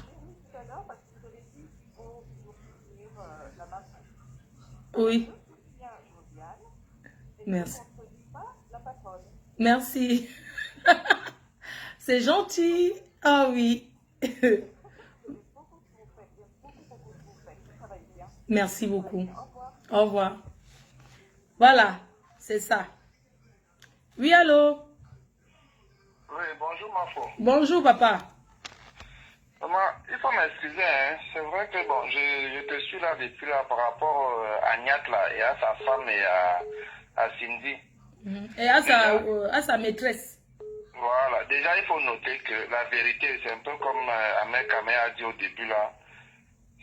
Speaker 1: Oui. Merci. Merci. C'est gentil. Ah oui. Merci beaucoup. Au revoir. Voilà, c'est ça. Oui, allô?
Speaker 6: Oui, bonjour, ma fille.
Speaker 1: Bonjour, papa.
Speaker 6: Maman, il faut m'excuser, hein. C'est vrai que bon, je te suis là depuis là par rapport à Niat là, et à sa femme et à Cindy.
Speaker 1: Et à sa maîtresse.
Speaker 6: Voilà, déjà il faut noter que la vérité, c'est un peu comme Ahmed Kamé a dit au début là.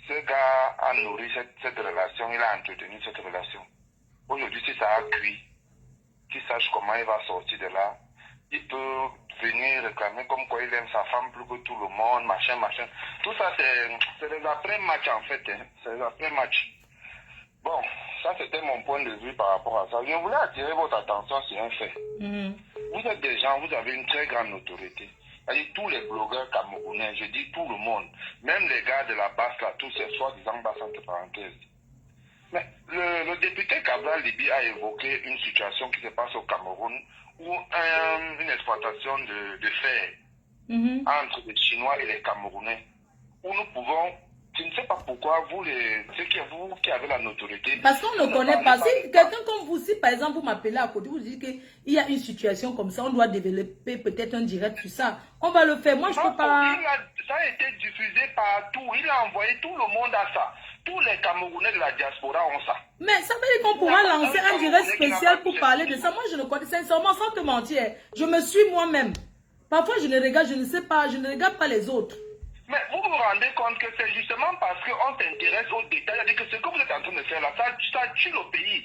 Speaker 11: ce gars a nourri cette relation, il a entretenu cette relation. Aujourd'hui, si ça a cuit, qu'il sache comment il va sortir de là, il peut venir réclamer comme quoi il aime sa femme plus que tout le monde, machin, machin. Tout ça, c'est les après-matchs en fait. Hein. C'est les après-matchs. Bon, ça c'était mon point de vue par rapport à ça. Je voulais attirer votre attention sur un fait. Vous êtes des gens, vous avez une très grande autorité. C'est-à-dire tous les blogueurs camerounais, je dis tout le monde, même les gars de la basse là, tous ces soi-disant basses entre parenthèses. Mais le député Cabral Libi a évoqué une situation qui se passe au Cameroun où une exploitation de fer entre les Chinois et les Camerounais, où nous pouvons, je ne sais pas pourquoi, vous qui avez la notoriété...
Speaker 1: Parce qu'on ne connaît pas. Si quelqu'un comme vous, si par exemple vous m'appelez à côté, vous dites qu'il y a une situation comme ça, on doit développer peut-être un direct sur ça. On va le faire. Moi, je ne peux pas...
Speaker 11: Ça a été diffusé partout. Il a envoyé tout le monde à ça. Tous les Camerounais de la diaspora ont ça.
Speaker 1: Mais ça veut dire qu'on pourra lancer un direct spécial pour parler de ça. Moi, je ne connais sincèrement, sans te mentir, je me suis moi-même. Parfois, je ne regarde, je ne sais pas, je ne regarde pas les autres.
Speaker 11: Mais vous vous rendez compte que c'est justement parce qu'on s'intéresse aux détails, c'est-à-dire que ce que vous êtes en train de faire là, ça tue le pays.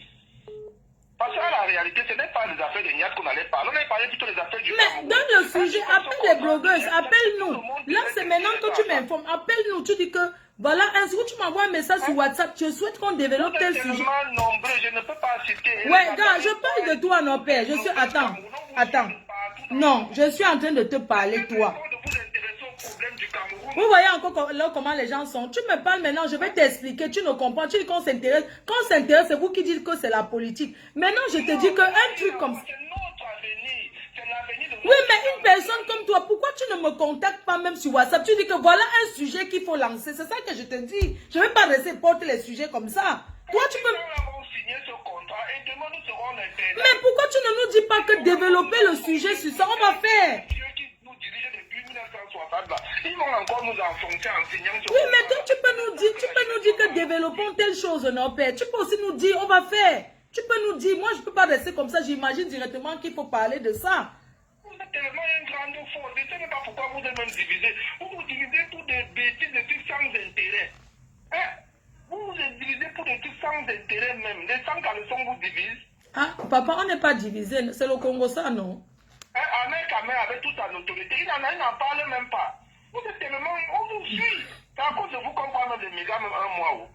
Speaker 11: Parce que la réalité, ce n'est pas les affaires de Niat qu'on allait parler, on allait parler plutôt des affaires du Cameroun.
Speaker 1: Mais donne le sujet, appelle les blogueuses, appelle-nous. Là, c'est maintenant que tu m'informes, appelle-nous, tu dis que, voilà, un jour tu m'envoies un message sur WhatsApp, tu souhaites qu'on développe tel sujet.
Speaker 11: Nombreux, je ne peux pas citer.
Speaker 1: Ouais, gars, je parle de toi, non, père, je suis, attends, non, je suis en train de te parler, toi. Vous voyez encore comment les gens sont. Tu me parles maintenant, je vais t'expliquer. Tu ne comprends. Tu dis qu'on s'intéresse. Quand on s'intéresse, c'est vous qui dites que c'est la politique. Maintenant, je te dis qu'un truc comme ça. Oui, mais une personne comme toi, pourquoi tu ne me contactes pas même sur WhatsApp? Tu dis que voilà un sujet qu'il faut lancer. C'est ça que je te dis. Je ne vais pas rester porter les sujets comme ça. Toi, tu peux... Mais pourquoi tu ne nous dis pas que développer le sujet sur ça, on va faire?
Speaker 11: Ils vont encore nous enfoncer en signant.
Speaker 1: Oui, mais toi, tu peux nous dire que développons telle chose, non, père. Tu peux aussi nous dire, on va faire. Tu peux nous dire, moi, je ne peux pas rester comme ça. J'imagine directement qu'il faut parler de ça.
Speaker 11: Vous êtes tellement une grande faute. Je ne sais pas pourquoi vous êtes même divisé. Vous vous divisez pour des bêtises, des trucs sans intérêt. Hein? Vous vous êtes divisé pour des trucs sans intérêt même. Les sans caleçons vous divisent.
Speaker 1: Ah, papa, on n'est pas divisé. C'est le Congo, ça, non?
Speaker 11: Ahmed Kamel avec toute sa notoriété, il n'en parle même pas. Vous êtes tellement... On vous suit. C'est à cause de vous qu'on parle même des mégas même un mois.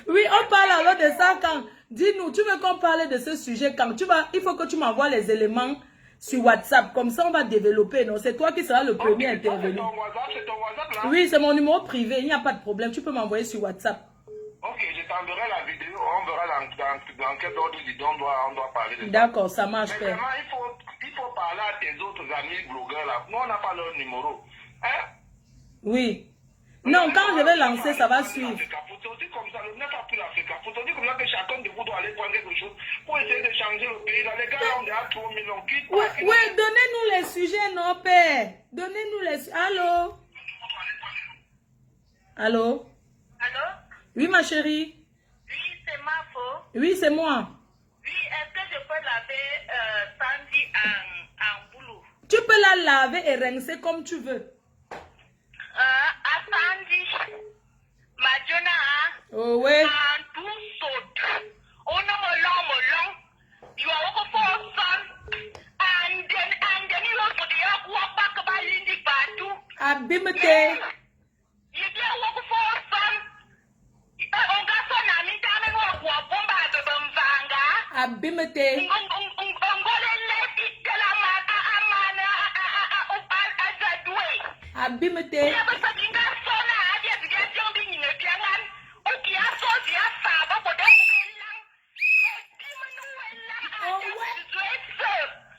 Speaker 1: Oui, on parle alors de ça quand... Dis-nous, tu veux qu'on parle de ce sujet quand tu vas... Il faut que tu m'envoies les éléments sur WhatsApp. Comme ça, on va développer. Non, c'est toi qui seras le premier à intervenir.
Speaker 11: C'est ton WhatsApp là?
Speaker 1: Oui, c'est mon numéro privé. Il n'y a pas de problème. Tu peux m'envoyer sur WhatsApp.
Speaker 11: Ok, je t'enverrai la vidéo. On verra dans quel ordre on doit parler de ça.
Speaker 1: D'accord, ça marche.
Speaker 11: Mais vraiment, il faut parler à tes autres amis blogueurs là. Nous, on n'a pas leur numéro. Hein?
Speaker 1: Oui. Non, quand je vais lancer, ça va suivre.
Speaker 11: Faut dire comme ça, n'est pas pour l'Afrique. Faut dire comme ça que chacun de vous doit aller prendre quelque chose pour essayer de changer le pays. Dans les gars, on est à 3 millions.
Speaker 1: Oui, donnez-nous les sujets, non, père. Donnez-nous les sujets. Allô? Allô?
Speaker 3: Allô?
Speaker 1: Oui, ma chérie.
Speaker 3: Oui, c'est Mafo.
Speaker 1: Oui, c'est moi.
Speaker 3: Oui, est-ce que je peux laver Sandy en boulot?
Speaker 1: Tu peux la laver et rincer comme tu veux.
Speaker 3: À Sandy, Madjona,
Speaker 1: oh, ouais.
Speaker 3: en tout saute. On a molong. You are walking for son. And then you also the walk back by Lindy Badu.
Speaker 1: Abimete.
Speaker 3: You get walk for son. On got son, I mean, I'm walk bomba the Bamvanga.
Speaker 1: Abimete. Abimete.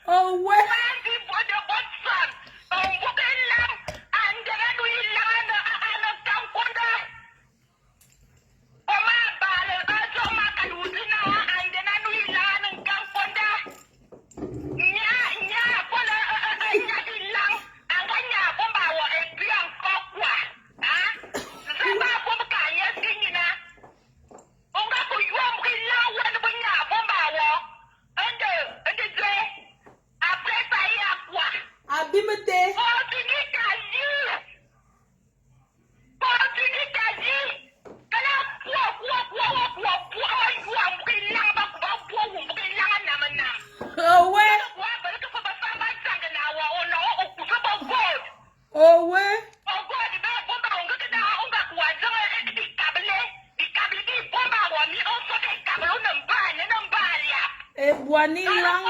Speaker 1: Oh, ouais. Wani lang.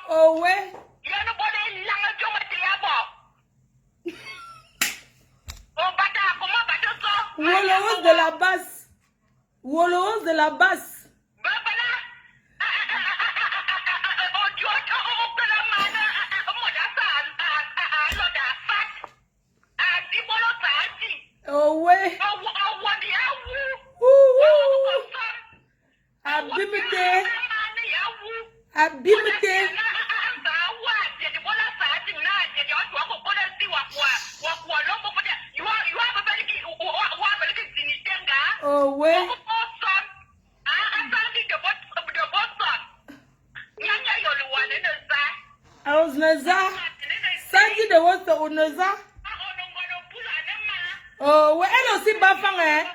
Speaker 1: Oh ouais. Woloos de la basse. Woloos de la basse. Oh ouais. Abimete. Abimete. Oh ouais. Ozneza. Sandy de votre Ozneza. Oh ouais, elle aussi bafang hein.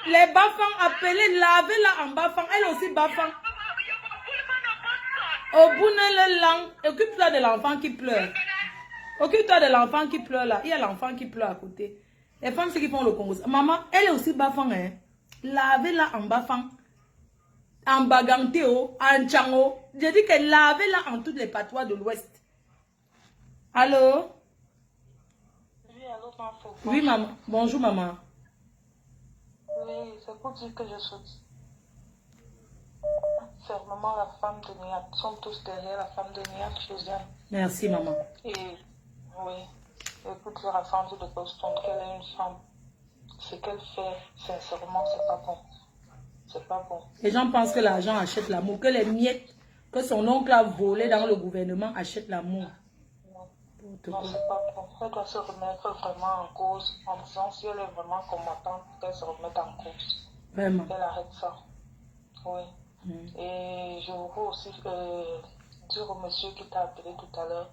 Speaker 1: Les bafang appelés lavez-la en bafang. Elle aussi bafang. Au bout de langue, occupe-toi de l'enfant qui pleure. Occupe-toi de l'enfant qui pleure là. Il y a l'enfant qui pleure à côté. Les femmes, c'est qui font le Congo. Maman, elle est aussi bafang hein. Lavez-la en bafang. En baganteo, en tchango. Je dis que lavez-la en toutes les patois de l'Ouest. Allô?
Speaker 12: Oui, allô, ma fille.
Speaker 1: Oui, maman. Bonjour, maman.
Speaker 12: Oui, c'est pour dire que je soutiens fermement la femme de Niat. Nous sommes tous derrière la femme de Niat, Josiane.
Speaker 1: Merci, maman.
Speaker 12: Et oui, écoute, la femme de Boston, qu'elle est une femme. Ce qu'elle fait, sincèrement, c'est pas bon. C'est pas bon.
Speaker 1: Les gens pensent que l'argent achète l'amour, que les miettes que son oncle a volé dans le gouvernement achètent l'amour.
Speaker 12: Non, c'est pas bon. Elle doit se remettre vraiment en cause en disant si elle est vraiment combattante, qu'elle se remette en cause.
Speaker 1: Vraiment.
Speaker 12: Qu'elle arrête ça. Oui. Et je voudrais aussi dire au monsieur qui t'a appelé tout à l'heure,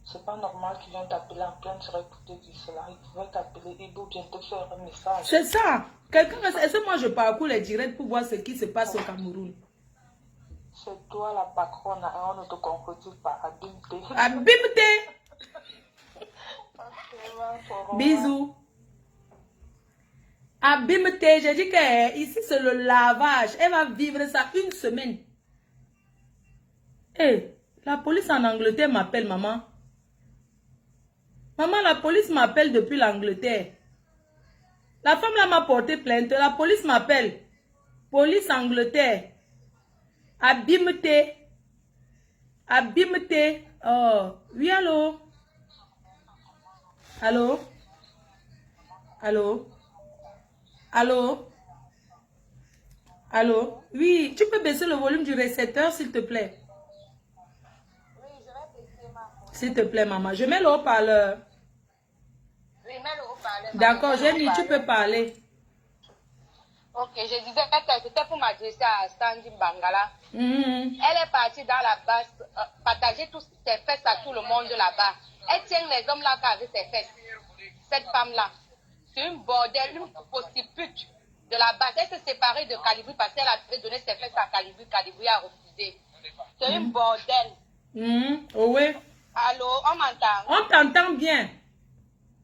Speaker 12: c'est pas normal qu'il vienne t'appeler en pleine soirée pour te dire cela. Il pouvait t'appeler, il peut bien te faire un message.
Speaker 1: C'est ça. Est-ce que moi je parcours les directs pour voir ce qui se passe au Cameroun?
Speaker 12: C'est toi la patronne, on ne te concrétise pas. Abimte.
Speaker 1: Abimte. Bisous. Abimte, j'ai dit que ici c'est le lavage. Elle va vivre ça une semaine. Eh, la police en Angleterre m'appelle, maman. Maman, la police m'appelle depuis l'Angleterre. La femme là m'a porté plainte. La police m'appelle. Police Angleterre. Abimte. Abimte. Oh, oui, allô? Allô? Allô? Allô? Allô? Oui, tu peux baisser le volume du récepteur, s'il te plaît?
Speaker 3: Oui, je vais baisser ma voix.
Speaker 1: S'il te plaît, maman. Je mets le haut-parleur.
Speaker 3: Oui, mets le haut-parleur.
Speaker 1: D'accord, Jenny, tu peux parler.
Speaker 3: Ok, je disais que c'était pour m'adresser à Sandy Bangala. Elle est partie dans la base, partager tous ses fesses à tout le monde là-bas. Elle tient les hommes là avec ses fesses. Cette femme-là, c'est une bordel, une prostitute de la base. Elle s'est séparée de Calibri parce qu'elle avait donné ses fesses à Calibri. Calibri a refusé. C'est une bordel.
Speaker 1: Oh oui.
Speaker 3: Allô, on m'entend?
Speaker 1: On t'entend bien.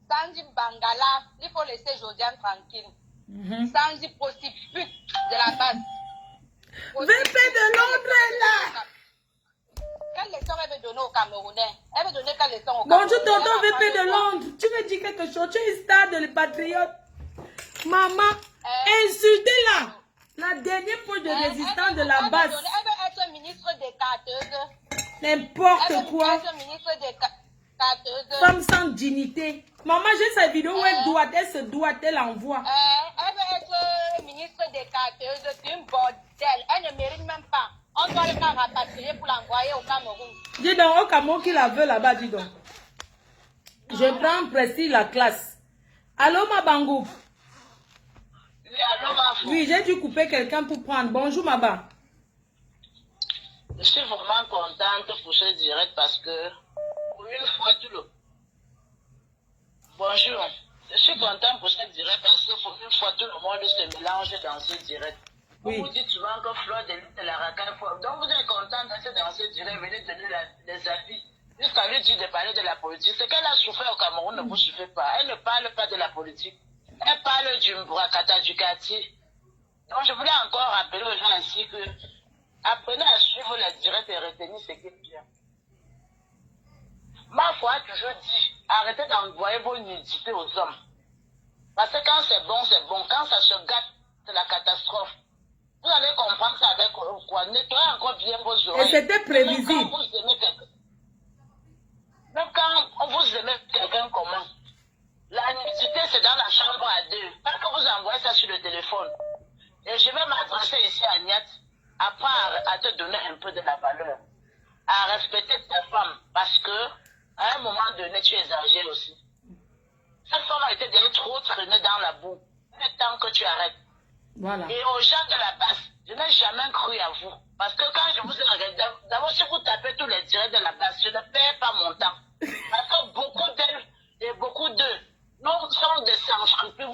Speaker 3: Sandy Bangala, il faut laisser Josiane tranquille. Sandy prostitute de la base.
Speaker 1: VP de Londres est là.
Speaker 3: Quelle leçon elle veut donner aux Camerounais? Elle veut donner quelle leçon aux Camerounais?
Speaker 1: Bonjour, tonton VP de Londres. Tu veux dire quelque chose? Tu es une star de les patriotes. Maman, insultez-la. La dernière poche de résistance de la base.
Speaker 3: Elle veut être ministre des carteuses.
Speaker 1: N'importe quoi.
Speaker 3: Elle veut être ministre des carteuses.
Speaker 1: Femme sans dignité. Maman, j'ai sa vidéo où elle se doit, elle envoie.
Speaker 3: Elle veut être ministre des carteuses. C'est une bordel. Elle ne mérite même pas. On doit le faire rapatrier pour l'envoyer au Cameroun.
Speaker 1: Dis donc, au Cameroun qui la veut là-bas, dis donc. Je prends précis la classe. Allô, ma bangou? Oui, j'ai dû couper quelqu'un pour prendre. Bonjour, Maba.
Speaker 13: Je suis vraiment contente pour ce direct parce que pour une fois tout le... Bonjour. Je suis contente pour ce direct parce que pour une fois tout le monde se mélange dans ce direct.
Speaker 1: Oui.
Speaker 13: Vous dites souvent que Fleur de l'île de la racaille. Donc vous êtes content d'être dans ce direct, venez donner les avis. Jusqu'à lui dire de parler de la politique. Ce qu'elle a souffert au Cameroun ne vous suffit pas. Elle ne parle pas de la politique. Elle parle du Mbourakata, du quartier. Donc, je voulais encore rappeler aux gens ainsi que apprenez à suivre les directs et retenir ce qui est bien. Ma foi a toujours dit, arrêtez d'envoyer vos nudités aux hommes. Parce que quand c'est bon, c'est bon. Quand ça se gâte, c'est la catastrophe. Vous allez comprendre ça avec quoi. Nettoyez encore bien vos oreilles.
Speaker 1: Et c'était prévisible.
Speaker 13: Même quand vous aimez quelqu'un commun, la nudité, c'est dans la chambre à deux. Pas que vous envoyez ça sur le téléphone. Et je vais m'adresser ici à Niat, après à te donner un peu de la valeur, à respecter ta femme, parce que à un moment donné, tu exagères aussi. Cette femme a été déjà trop traînée dans la boue. Il est temps que tu arrêtes.
Speaker 1: Voilà.
Speaker 13: Et aux gens de la base, je n'ai jamais cru à vous. Parce que quand je vous ai regardé, d'abord si vous tapez tous les directs de la base, je ne perds pas mon temps. Parce que beaucoup d'elles et beaucoup d'eux sont des sans-scrupules.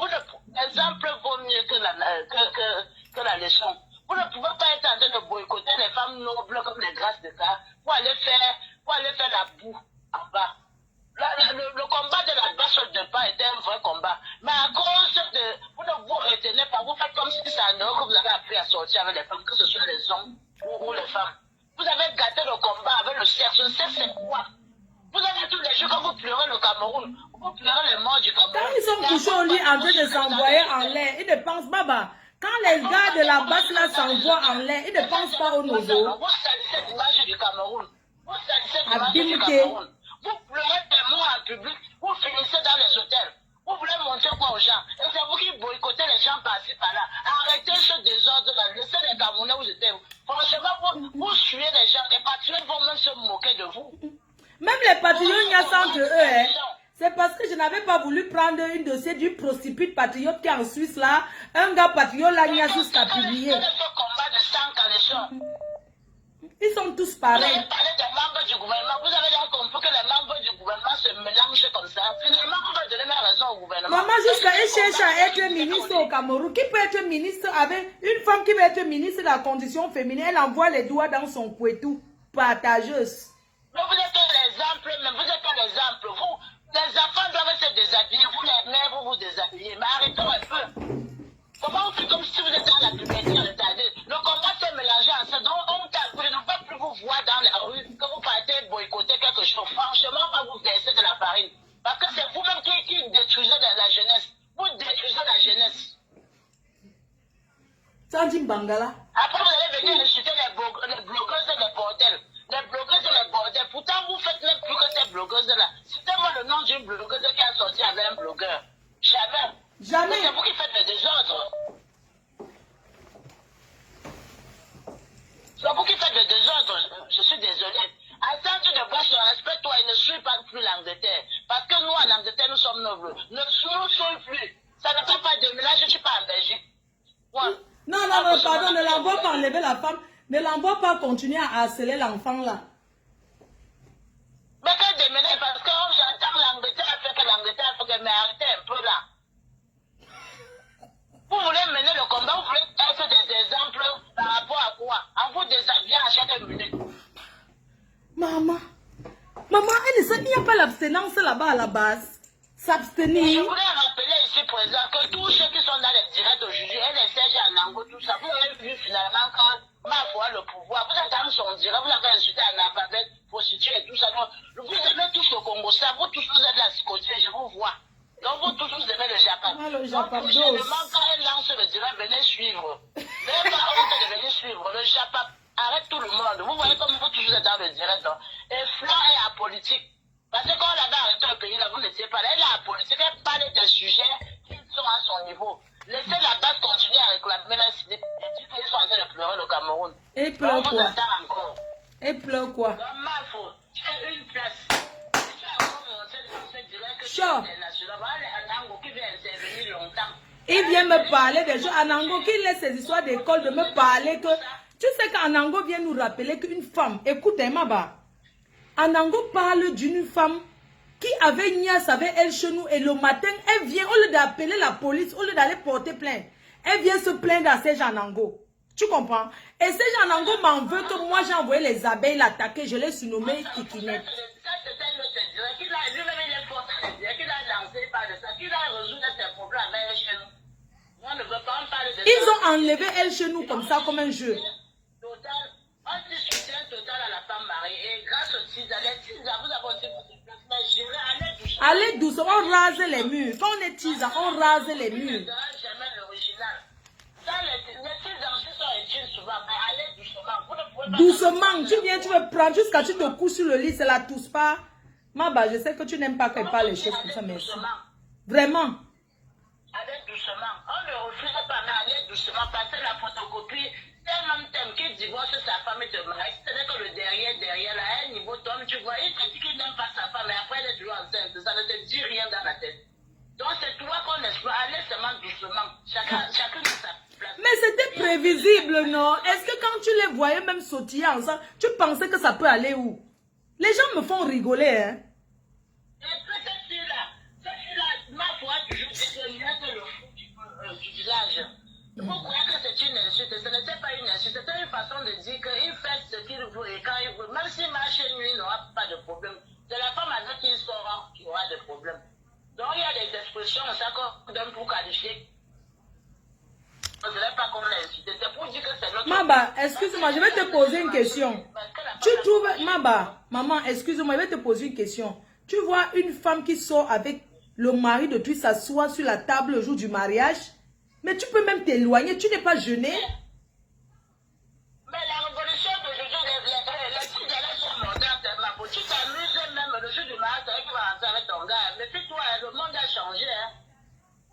Speaker 13: L'exemple vaut mieux que la leçon. Vous ne pouvez pas être en train de boycotter les femmes nobles comme les grâces de cas pour aller faire la boue en bas. Le combat de la base de pas était un vrai combat. Mais à cause de... Vous ne vous retenez pas. Vous faites comme si c'est un heure que vous avez appris à sortir avec les femmes, que ce soit les hommes ou les femmes. Vous avez gâté le combat avec le sexe. Le sexe, c'est quoi? Vous avez tous les jours quand vous pleurez le Cameroun. Vous pleurez les morts du Cameroun.
Speaker 1: Quand ils sont couchés au lit en train de s'envoyer en l'air, ils ne pensent pas, bah. Quand les gars de la base là s'envoient en l'air, ils ne pensent pas au nozo.
Speaker 13: Vous salissez l'image du Cameroun. Vous salissez l'image du Cameroun. Vous pleurez des mots en public, vous finissez dans les hôtels. Vous voulez montrer quoi aux gens? Et c'est vous qui boycottez les gens par-ci par-là. Arrêtez ce désordre-là. Laissez les Camerounais où j'étais. Franchement, vous suivez les gens. Les patriotes vont même se moquer de vous.
Speaker 1: Même les patriotes, il y a ça entre eux. Hein. C'est parce que je n'avais pas voulu prendre une dossier du prostitute patriote qui est en Suisse là. Un gars patriote là, il y a jusqu'à publier. Ils sont tous pareils.
Speaker 13: Vous avez parlé des membres du gouvernement. Vous avez bien compris que les membres du gouvernement se mélangent comme ça. Finalement, vous va donner la raison au gouvernement.
Speaker 1: Maman, jusqu'à elle cherche à être ministre au Cameroun. Qui peut être ministre avec une femme qui veut être ministre de la condition féminine? Elle envoie les doigts dans son couetou. Partageuse.
Speaker 13: Mais vous êtes l'exemple, mais vous êtes pas l'exemple. Vous, les enfants doivent se déshabiller. Vous les mères, vous vous déshabillez. Mais arrêtez un peu. Comment vous faites comme si vous étiez dans la puberté retardée? Le combat s'est mélangé ensemble. Donc, on ne peut pas plus vous voir dans la rue que vous partez boycotter quelque chose. Franchement, pas vous verser de la farine. Parce que c'est vous-même qui détruisez la jeunesse. Vous détruisez la jeunesse.
Speaker 1: Sandim Bangala.
Speaker 13: Après, vous allez venir insulter les blogueuses et les bordels. Les blogueuses et les bordels. Pourtant, vous faites même plus que ces blogueuses-là. Citez-moi le nom d'une blogueuse qui a sorti avec un blogueur. Jamais.
Speaker 1: Jamais.
Speaker 13: C'est vous qui faites le désordre. C'est vous qui faites le désordre. Je suis désolé. Attends, tu ne respecte-toi et ne suis pas plus l'Angleterre. Parce que nous, en Angleterre, nous sommes nobles. Ne nous plus. Ça ne fait pas de ménage, je ne suis pas en Belgique. Ouais.
Speaker 1: Non, pardon, ne l'envoie pas enlever la femme. Ne l'envoie pas continuer à harceler l'enfant là.
Speaker 13: Mais quand déménage, parce que j'entends l'Angleterre fait que l'Angleterre fait que, mais arrêtez un peu là. Vous voulez mener le combat, vous voulez être des exemples par rapport à quoi? En vous déshabillant à chaque minute.
Speaker 1: Maman, il n'y a pas l'abstinence là-bas à la base. S'abstenir.
Speaker 13: Je voulais rappeler ici présent que tous ceux qui sont dans les directs aujourd'hui, et les Serge Anango, tout ça, vous avez vu finalement quand ma foi le pouvoir, vous êtes dans son direct, vous avez insulté analphabète, prostituée et tout ça. Donc, vous aimez tous le Congo, ça, vous tous vous êtes la scotier, je vous vois. Donc vous tous vous aimez le Japon.
Speaker 1: Le Japon.
Speaker 13: Prochainement, quand elle lance le direct, venez suivre. Venez pas honte de venir suivre. Le Japon arrête tout le monde. Vous voyez comme vous tous vous êtes dans le direct. Donc. Et Flan est apolitique. Parce que quand on avait arrêté un pays là, vous n'étiez pas là. Elle est apolitique. Elle parle des sujets qui sont à son niveau. Laissez la base continuer à réclamer la cité. Et dit qu'ils sont en train de pleurer le Cameroun.
Speaker 1: Et pleure quoi?
Speaker 13: Encore.
Speaker 1: Et pleure quoi?
Speaker 13: Dans ma faute, j'ai une place.
Speaker 1: Chaud. Il vient me parler des choses. Anango qui laisse ses histoires d'école de me parler que... Tu sais qu'Anango vient nous rappeler qu'une femme... Écoutez, Maba. Anango parle d'une femme qui avait Nias avec elle chez nous et le matin, elle vient, au lieu d'appeler la police, au lieu d'aller porter plainte, elle vient se plaindre à Serge Anango. Tu comprends? Et Serge Anango m'en veut que moi j'ai envoyé les abeilles l'attaquer, je l'ai surnommé Kikinette.
Speaker 13: Qu'il a lancé par de ça, qu'il a résolu ses problèmes avec chez nous. On ne veut pas en parler de
Speaker 1: Ils
Speaker 13: ça.
Speaker 1: ont enlevé elle chez nous comme ça, comme un jeu.
Speaker 13: Total, on dit soutien total à la femme mariée. Et grâce aux TISA, les TISA, vous avez aussi votre place. Mais gérer,
Speaker 1: allez doucement, on rase les murs. Quand on est TISA, on rase les murs.
Speaker 13: On ne donnera jamais l'original. Ça, les TISA aussi sont utiles souvent. Mais allez doucement. Vous ne pouvez pas.
Speaker 1: Doucement, tu viens, tu me prends jusqu'à tu te couches sur le lit, c'est la tousse pas. Maba, je sais que tu n'aimes pas qu'elle parle les choses comme ça, merci. Vraiment.
Speaker 13: Allez doucement. On ne refuse pas, mais allez doucement. Passer la photocopie. C'est un homme thème qui divorce sa femme et te marie. C'est-à-dire que le derrière, là, à un niveau d'homme, tu vois, il te dit qu'il n'aime pas sa femme, mais après, elle est toujours enceinte. Ça ne te dit rien dans la tête. Donc, c'est toi qu'on explore. Allez seulement doucement. Chacun de sa place.
Speaker 1: Mais c'était prévisible, non? Est-ce que quand tu les voyais même sautiller ensemble, tu pensais que ça peut aller où? Les gens me font rigoler, hein?
Speaker 13: Et puis, cette fille-là, ma foi, toujours dit que c'est le fou du village. Il faut croire que c'est une insulte. Ce n'était pas une insulte. C'était une façon de dire qu'il fait ce qu'il veut et quand il veut. Même s'il marche nuit, il n'aura pas de problème. C'est la femme avec qui il sera qui aura des problèmes. Donc il y a des expressions, ça qu'on donne pour qualifier. Ce n'est pas qu'on l'a insulté. C'est pour dire que c'est notre...
Speaker 1: Maba, excuse-moi, je vais te poser une question. Tu trouves... Maba, maman, excuse-moi, je vais te poser une question. Tu vois une femme qui sort avec le mari de lui s'assoit sur la table le jour du mariage? Mais tu peux même t'éloigner, tu n'es pas gêné.
Speaker 13: Mais la révolution d'aujourd'hui, les filles de la sont modernes, ma peau. Tu t'amuses même le jour du mariage, c'est vrai qu'il va rentrer avec ton gars. Mais puis toi, le monde a changé. Hein.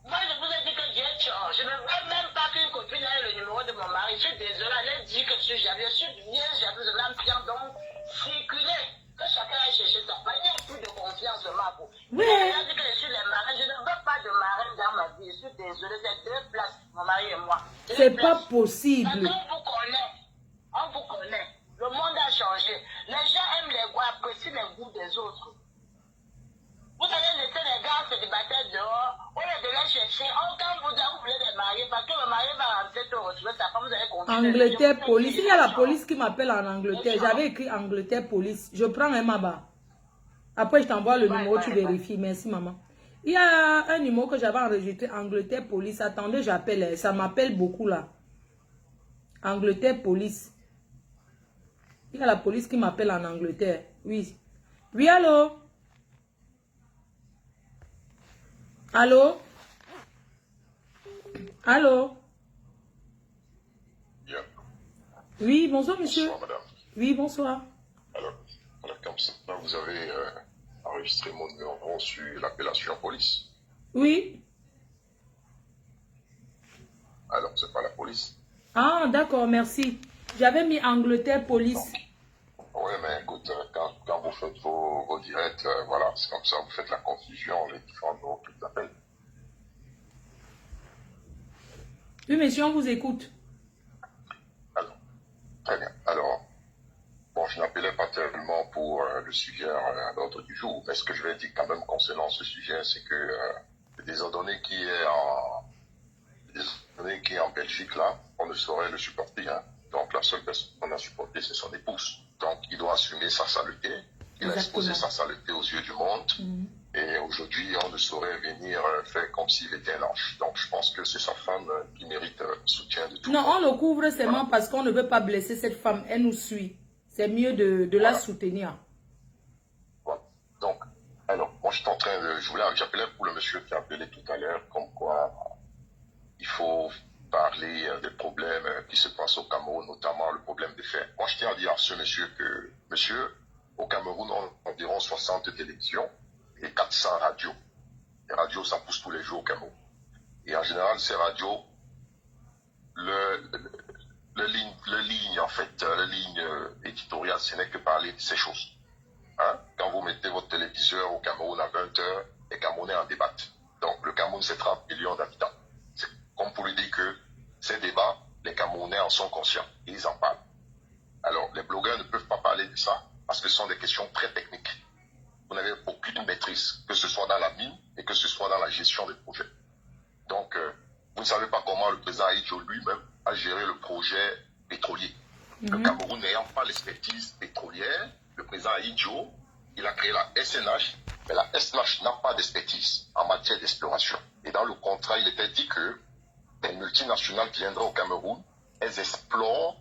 Speaker 13: Moi, je vous ai dit que Dieu change. Je ne veux même pas qu'une copine ait le numéro de mon mari. Je suis désolée, elle dit que je suis jalouse. Je suis bien jalouse de l'âme qui a donc circulé. Que chacun aille chercher sa part. Il n'y a plus de confiance, ma peau.
Speaker 1: Oui.
Speaker 13: Elle a dit que je suis les marraines. Je ne veux pas de marraine dans ma vie. Je suis désolée, c'est 2 places, mon mari et moi.
Speaker 1: C'est pas possible.
Speaker 13: Parce qu'on vous connaît. On vous connaît. Le monde a changé. Les gens aiment les goûts, apprécient les goûts des autres. Vous allez laisser les gars célibataires dehors, au lieu de les chercher. Quand vous voulez les marier, parce que le mari va rentrer te retrouver sa femme, vous allez continuer.
Speaker 1: Angleterre, police. Il y a la police qui m'appelle en Angleterre. J'avais écrit Angleterre, police. Je prends un Maba. Après, je t'envoie le numéro, tu vérifies. Merci, maman. Il y a un numéro que j'avais enregistré, Angleterre, police. Attendez, j'appelle. Ça m'appelle beaucoup, là. Angleterre, police. Il y a la police qui m'appelle en Angleterre. Oui. Oui, allô? Allô? Allô?
Speaker 14: Yeah.
Speaker 1: Oui, bonsoir, monsieur.
Speaker 14: Bonsoir, madame.
Speaker 1: Oui, bonsoir.
Speaker 14: Alors, comme ça, vous avez enregistré mon numéro sur l'appellation police.
Speaker 1: Oui.
Speaker 14: Alors, c'est pas la police.
Speaker 1: Ah, d'accord, merci. J'avais mis Angleterre, police.
Speaker 14: Oui, mais écoute, quand vous faites vos directs, voilà, c'est comme ça, vous faites la confusion, les différents numéros qui vous appellent.
Speaker 1: Oui, monsieur, on vous écoute.
Speaker 14: Alors, très bien. Alors, bon, je n'appelais pas tellement pour le sujet à l'ordre du jour, mais ce que je vais dire quand même concernant ce sujet, c'est que le désordonné qui est en Belgique, là, on ne saurait le supporter. Hein. Donc, la seule personne qu'on a supporté, c'est son épouse. Donc, il doit assumer sa saleté. Il a exposé sa saleté aux yeux du monde. Et aujourd'hui, on ne saurait venir faire comme s'il était un ange. Donc, je pense que c'est sa femme qui mérite le soutien de tout le monde.
Speaker 1: Non, on le couvre seulement parce qu'on ne veut pas blesser cette femme. Elle nous suit. C'est mieux de la soutenir.
Speaker 14: Voilà. Donc, alors, moi, je suis en train de... J'appelais pour le monsieur qui a appelé tout à l'heure, comme quoi il faut parler des problèmes qui se passent au Cameroun, notamment le problème des faits. Moi, je tiens à dire à ce monsieur que, monsieur, au Cameroun, on a environ 60 télévisions et 400 radios. Les radios, ça pousse tous les jours au Cameroun. Et en général, ces radios, le ligne éditoriale, ce n'est que parler de ces choses. Hein? Quand vous mettez votre téléviseur au Cameroun à 20h, les Camerounais en débattent. Donc, le Cameroun, c'est 30 millions d'habitants. C'est comme pour lui dire que ces débats, les Camerounais en sont conscients et ils en parlent. Alors, les blogueurs ne peuvent pas parler de ça parce que ce sont des questions très techniques. Vous n'avez aucune maîtrise, que ce soit dans la mine et que ce soit dans la gestion des projets. Donc, vous ne savez pas comment le président Aïdjo lui-même a géré le projet pétrolier. Le Cameroun n'ayant pas l'expertise pétrolière, le président Aïdjo, il a créé la SNH, mais la SNH n'a pas d'expertise en matière d'exploration. Et dans le contrat, il était dit que des multinationales viendraient au Cameroun, elles explorent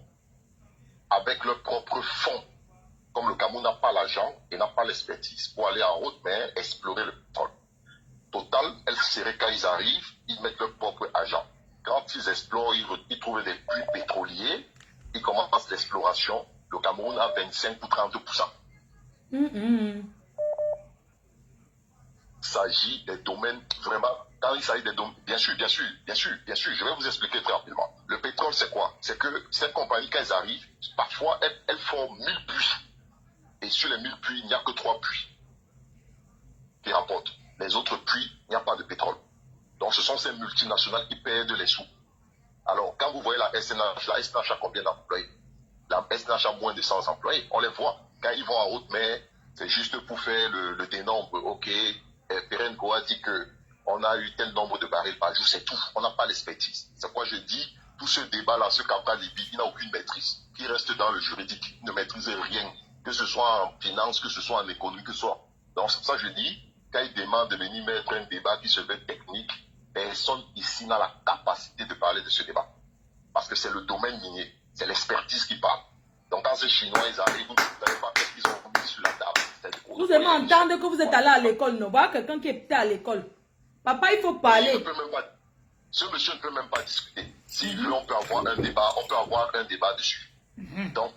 Speaker 14: avec leurs propres fonds. Comme le Cameroun n'a pas l'argent et n'a pas l'expertise pour aller en haute mer explorer le pétrole. Total, elles seraient quand ils arrivent, ils mettent leur propre argent. Quand ils explorent, ils trouvent des puits pétroliers, ils commencent l'exploration. Le Cameroun a 25 ou 30%. Il s'agit des domaines vraiment. Quand il s'agit des domaines, bien sûr, je vais vous expliquer très rapidement. Le pétrole, c'est quoi? C'est que cette compagnie, quand elles arrivent, parfois, elles font 1000 puits. Et sur les 1000 puits, il n'y a que 3 puits qui rapportent. Les autres puits, il n'y a pas de pétrole. Donc, ce sont ces multinationales qui perdent les sous. Alors, quand vous voyez la SNH a combien d'employés? La SNH a moins de 100 employés. On les voit. Quand ils vont en haute mer, c'est juste pour faire le dénombre. OK, Perenco a dit qu'on a eu tel nombre de barils par jour. C'est tout. On n'a pas l'expertise. C'est quoi je dis? Tout ce débat-là, ce Cabral Libye, il n'a aucune maîtrise. Il reste dans le juridique. Il ne maîtrise rien. Que ce soit en finance, que ce soit en économie, que ce soit. Donc, c'est pour ça que je dis, quand il demande de venir mettre un débat qui se veut technique, personne ici n'a la capacité de parler de ce débat. Parce que c'est le domaine minier. C'est l'expertise qui parle. Donc, quand ces Chinois, ils arrivent, vous ne savez pas qu'est-ce qu'ils ont mis sur la table.
Speaker 1: Vous aimez entendre que vous êtes allé à l'école, non? Voilà quelqu'un qui est à l'école. Papa, il faut parler.
Speaker 14: Ce monsieur ne peut même pas discuter. S'il veut, on peut avoir un débat. On peut avoir un débat dessus. Donc,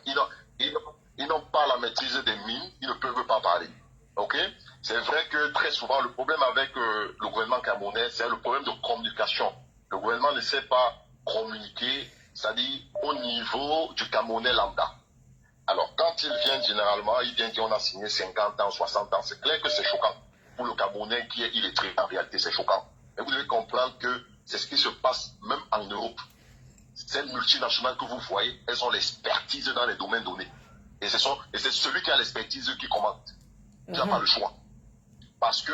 Speaker 14: ils n'ont pas la maîtrise des mines. Ils ne peuvent pas parler. OK? C'est vrai que très souvent, le problème avec le gouvernement camerounais, c'est le problème de communication. Le gouvernement ne sait pas communiquer, c'est-à-dire au niveau du Camerounais lambda. Alors, quand ils viennent généralement, ils viennent dire on a signé 50 ans, 60 ans. C'est clair que c'est choquant. Pour le Camerounais qui est illettré, en réalité, c'est choquant. Mais vous devez comprendre que c'est ce qui se passe même en Europe. Ces multinationales que vous voyez, elles ont l'expertise dans les domaines donnés. Et c'est celui qui a l'expertise qui commande. Tu n'as pas le choix. Parce que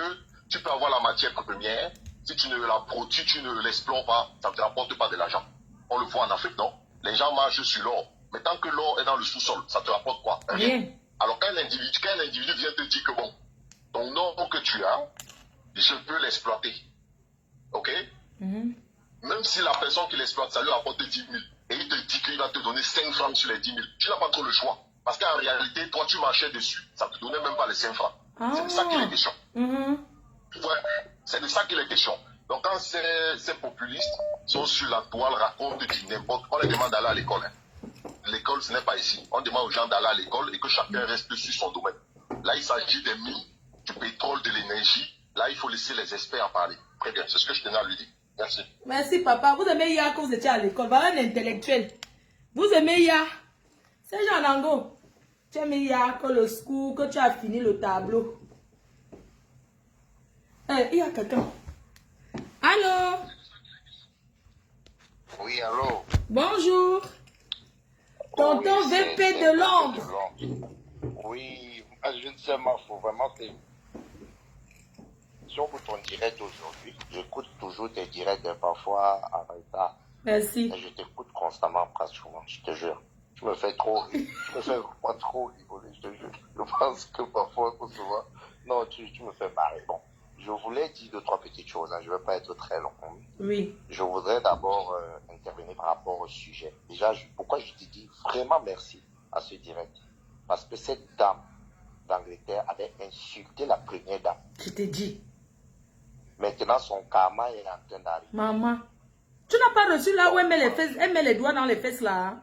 Speaker 14: tu peux avoir la matière première, si tu ne la produis, tu ne l'explores pas, ça ne te rapporte pas de l'argent. On le voit en Afrique, non? Les gens marchent sur l'or. Mais tant que l'or est dans le sous-sol, ça te rapporte quoi? Rien. Alors quand un individu vient te dire que bon, ton or que tu as, je peux l'exploiter. OK? Même si la personne qui l'exploite, ça lui rapporte 10 000, et il te dit qu'il va te donner 5 francs sur les 10 000, tu n'as pas trop le choix. Parce qu'en réalité, toi, tu marchais dessus, ça ne te donnait même pas les 5 francs. C'est de ça qu'il est question. Ouais, c'est de ça qu'il est question. Donc quand ces populistes sont sur la toile, racontent du n'importe quoi, on les demande d'aller à l'école. L'école, ce n'est pas ici. On demande aux gens d'aller à l'école et que chacun reste sur son domaine. Là, il s'agit des mines, du pétrole, de l'énergie. Là, il faut laisser les experts en parler. Très bien, c'est ce que je tenais à lui dire. Merci.
Speaker 1: Merci, papa. Vous aimez Ia quand vous étiez à l'école. Voilà un intellectuel. Vous aimez Ia. C'est Jean Nango. Tu aimes Ia que le school, que tu as fini le tableau. Il y a quelqu'un. Allô?
Speaker 15: Oui, allô?
Speaker 1: Bonjour. Tonton VP de Londres.
Speaker 15: Oui, je ne sais pas, faut vraiment que... Sur ton direct aujourd'hui, j'écoute toujours tes directs, parfois en retard.
Speaker 1: Merci.
Speaker 15: Et je t'écoute constamment, pratiquement, je te jure. Tu me fais trop rire. Tu me fais pas trop rigoler, je te jure. Je pense que parfois, souvent... Non, tu me fais marrer. Bon, je voulais dire 2, 3 petites choses, hein. Je ne vais pas être très long.
Speaker 1: Oui.
Speaker 15: Je voudrais d'abord intervenir par rapport au sujet. Déjà, pourquoi je te dis vraiment merci à ce direct? Parce que cette dame d'Angleterre avait insulté la première dame.
Speaker 1: Je t'ai dit.
Speaker 15: Maintenant, son karma est en train d'arriver.
Speaker 1: Maman, tu n'as pas reçu là où elle met les fesses, elle met les doigts dans les fesses là. Hein?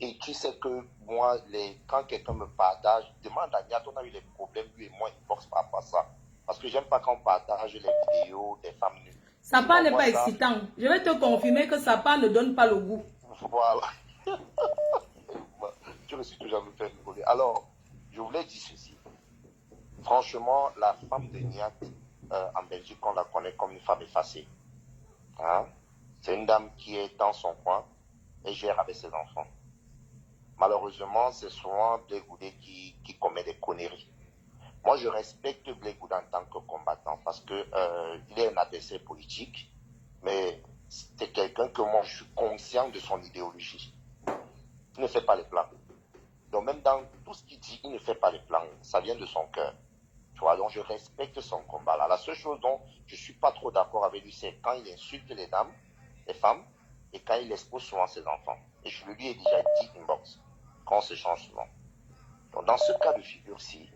Speaker 15: Et tu sais que moi, quand quelqu'un me partage, demande à Niat, on a eu des problèmes, lui et moi, il force par rapport à ça. Parce que j'aime pas quand on partage les vidéos des femmes nues.
Speaker 1: Sapa n'est pas excitant. Je vais te confirmer que Sapa ne donne pas le goût.
Speaker 15: Voilà. Tu me suis toujours me faire rigoler. Alors, je voulais dire ceci. Franchement, la femme de Niat en Belgique, on la connaît comme une femme effacée. Hein? C'est une dame qui est dans son coin et gère avec ses enfants. Malheureusement, c'est souvent Blé Goudé qui commet des conneries. Moi, je respecte Blé Goudé en tant que combattant parce que il est un adversaire politique, mais c'est quelqu'un que moi, je suis conscient de son idéologie. Il ne fait pas les plans. Donc, même dans tout ce qu'il dit, il ne fait pas les plans. Ça vient de son cœur. Tu vois, donc je respecte son combat là. La seule chose dont je ne suis pas trop d'accord avec lui, c'est quand il insulte les dames les femmes et quand il expose souvent ses enfants. Et je lui ai déjà dit inbox, quand on se change souvent. Donc, dans ce cas de figure-ci,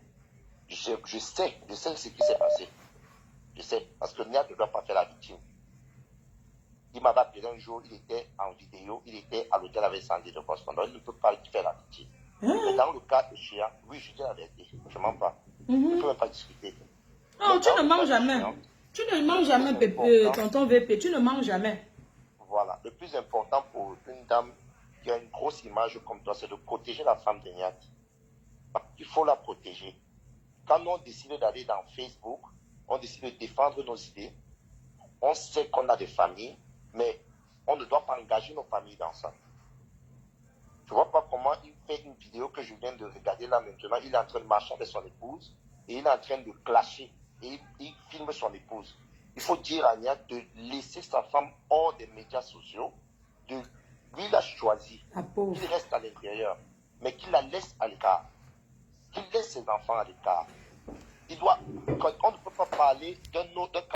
Speaker 15: je sais ce qui s'est passé. Je sais, parce que Niat ne doit pas faire la victime. Il m'avait appelé un jour, il était en vidéo, il était à l'hôtel avec Sandy de Boston. Donc, il ne peut pas faire la victime. Mais dans le cas de Chia, oui, je dis la vérité. Je ne mens pas. Je ne peux même pas discuter.
Speaker 1: Non, tu ne manges jamais. Tu ne manges jamais, tonton VP. Tu ne manges jamais.
Speaker 15: Voilà. Le plus important pour une dame qui a une grosse image comme toi, c'est de protéger la femme de Niat. Il faut la protéger. Quand on décide d'aller dans Facebook, on décide de défendre nos idées. On sait qu'on a des familles, mais on ne doit pas engager nos familles dans ça. Je ne vois pas comment il fait une vidéo que je viens de regarder là maintenant. Il est en train de marcher avec son épouse et il est en train de clasher. Et il filme son épouse. Il faut dire à Niat de laisser sa femme hors des médias sociaux. Lui, il a choisi. Il reste à l'intérieur. Mais qu'il la laisse à l'écart. Qu'il laisse ses enfants à l'écart. On ne peut pas parler d'un autre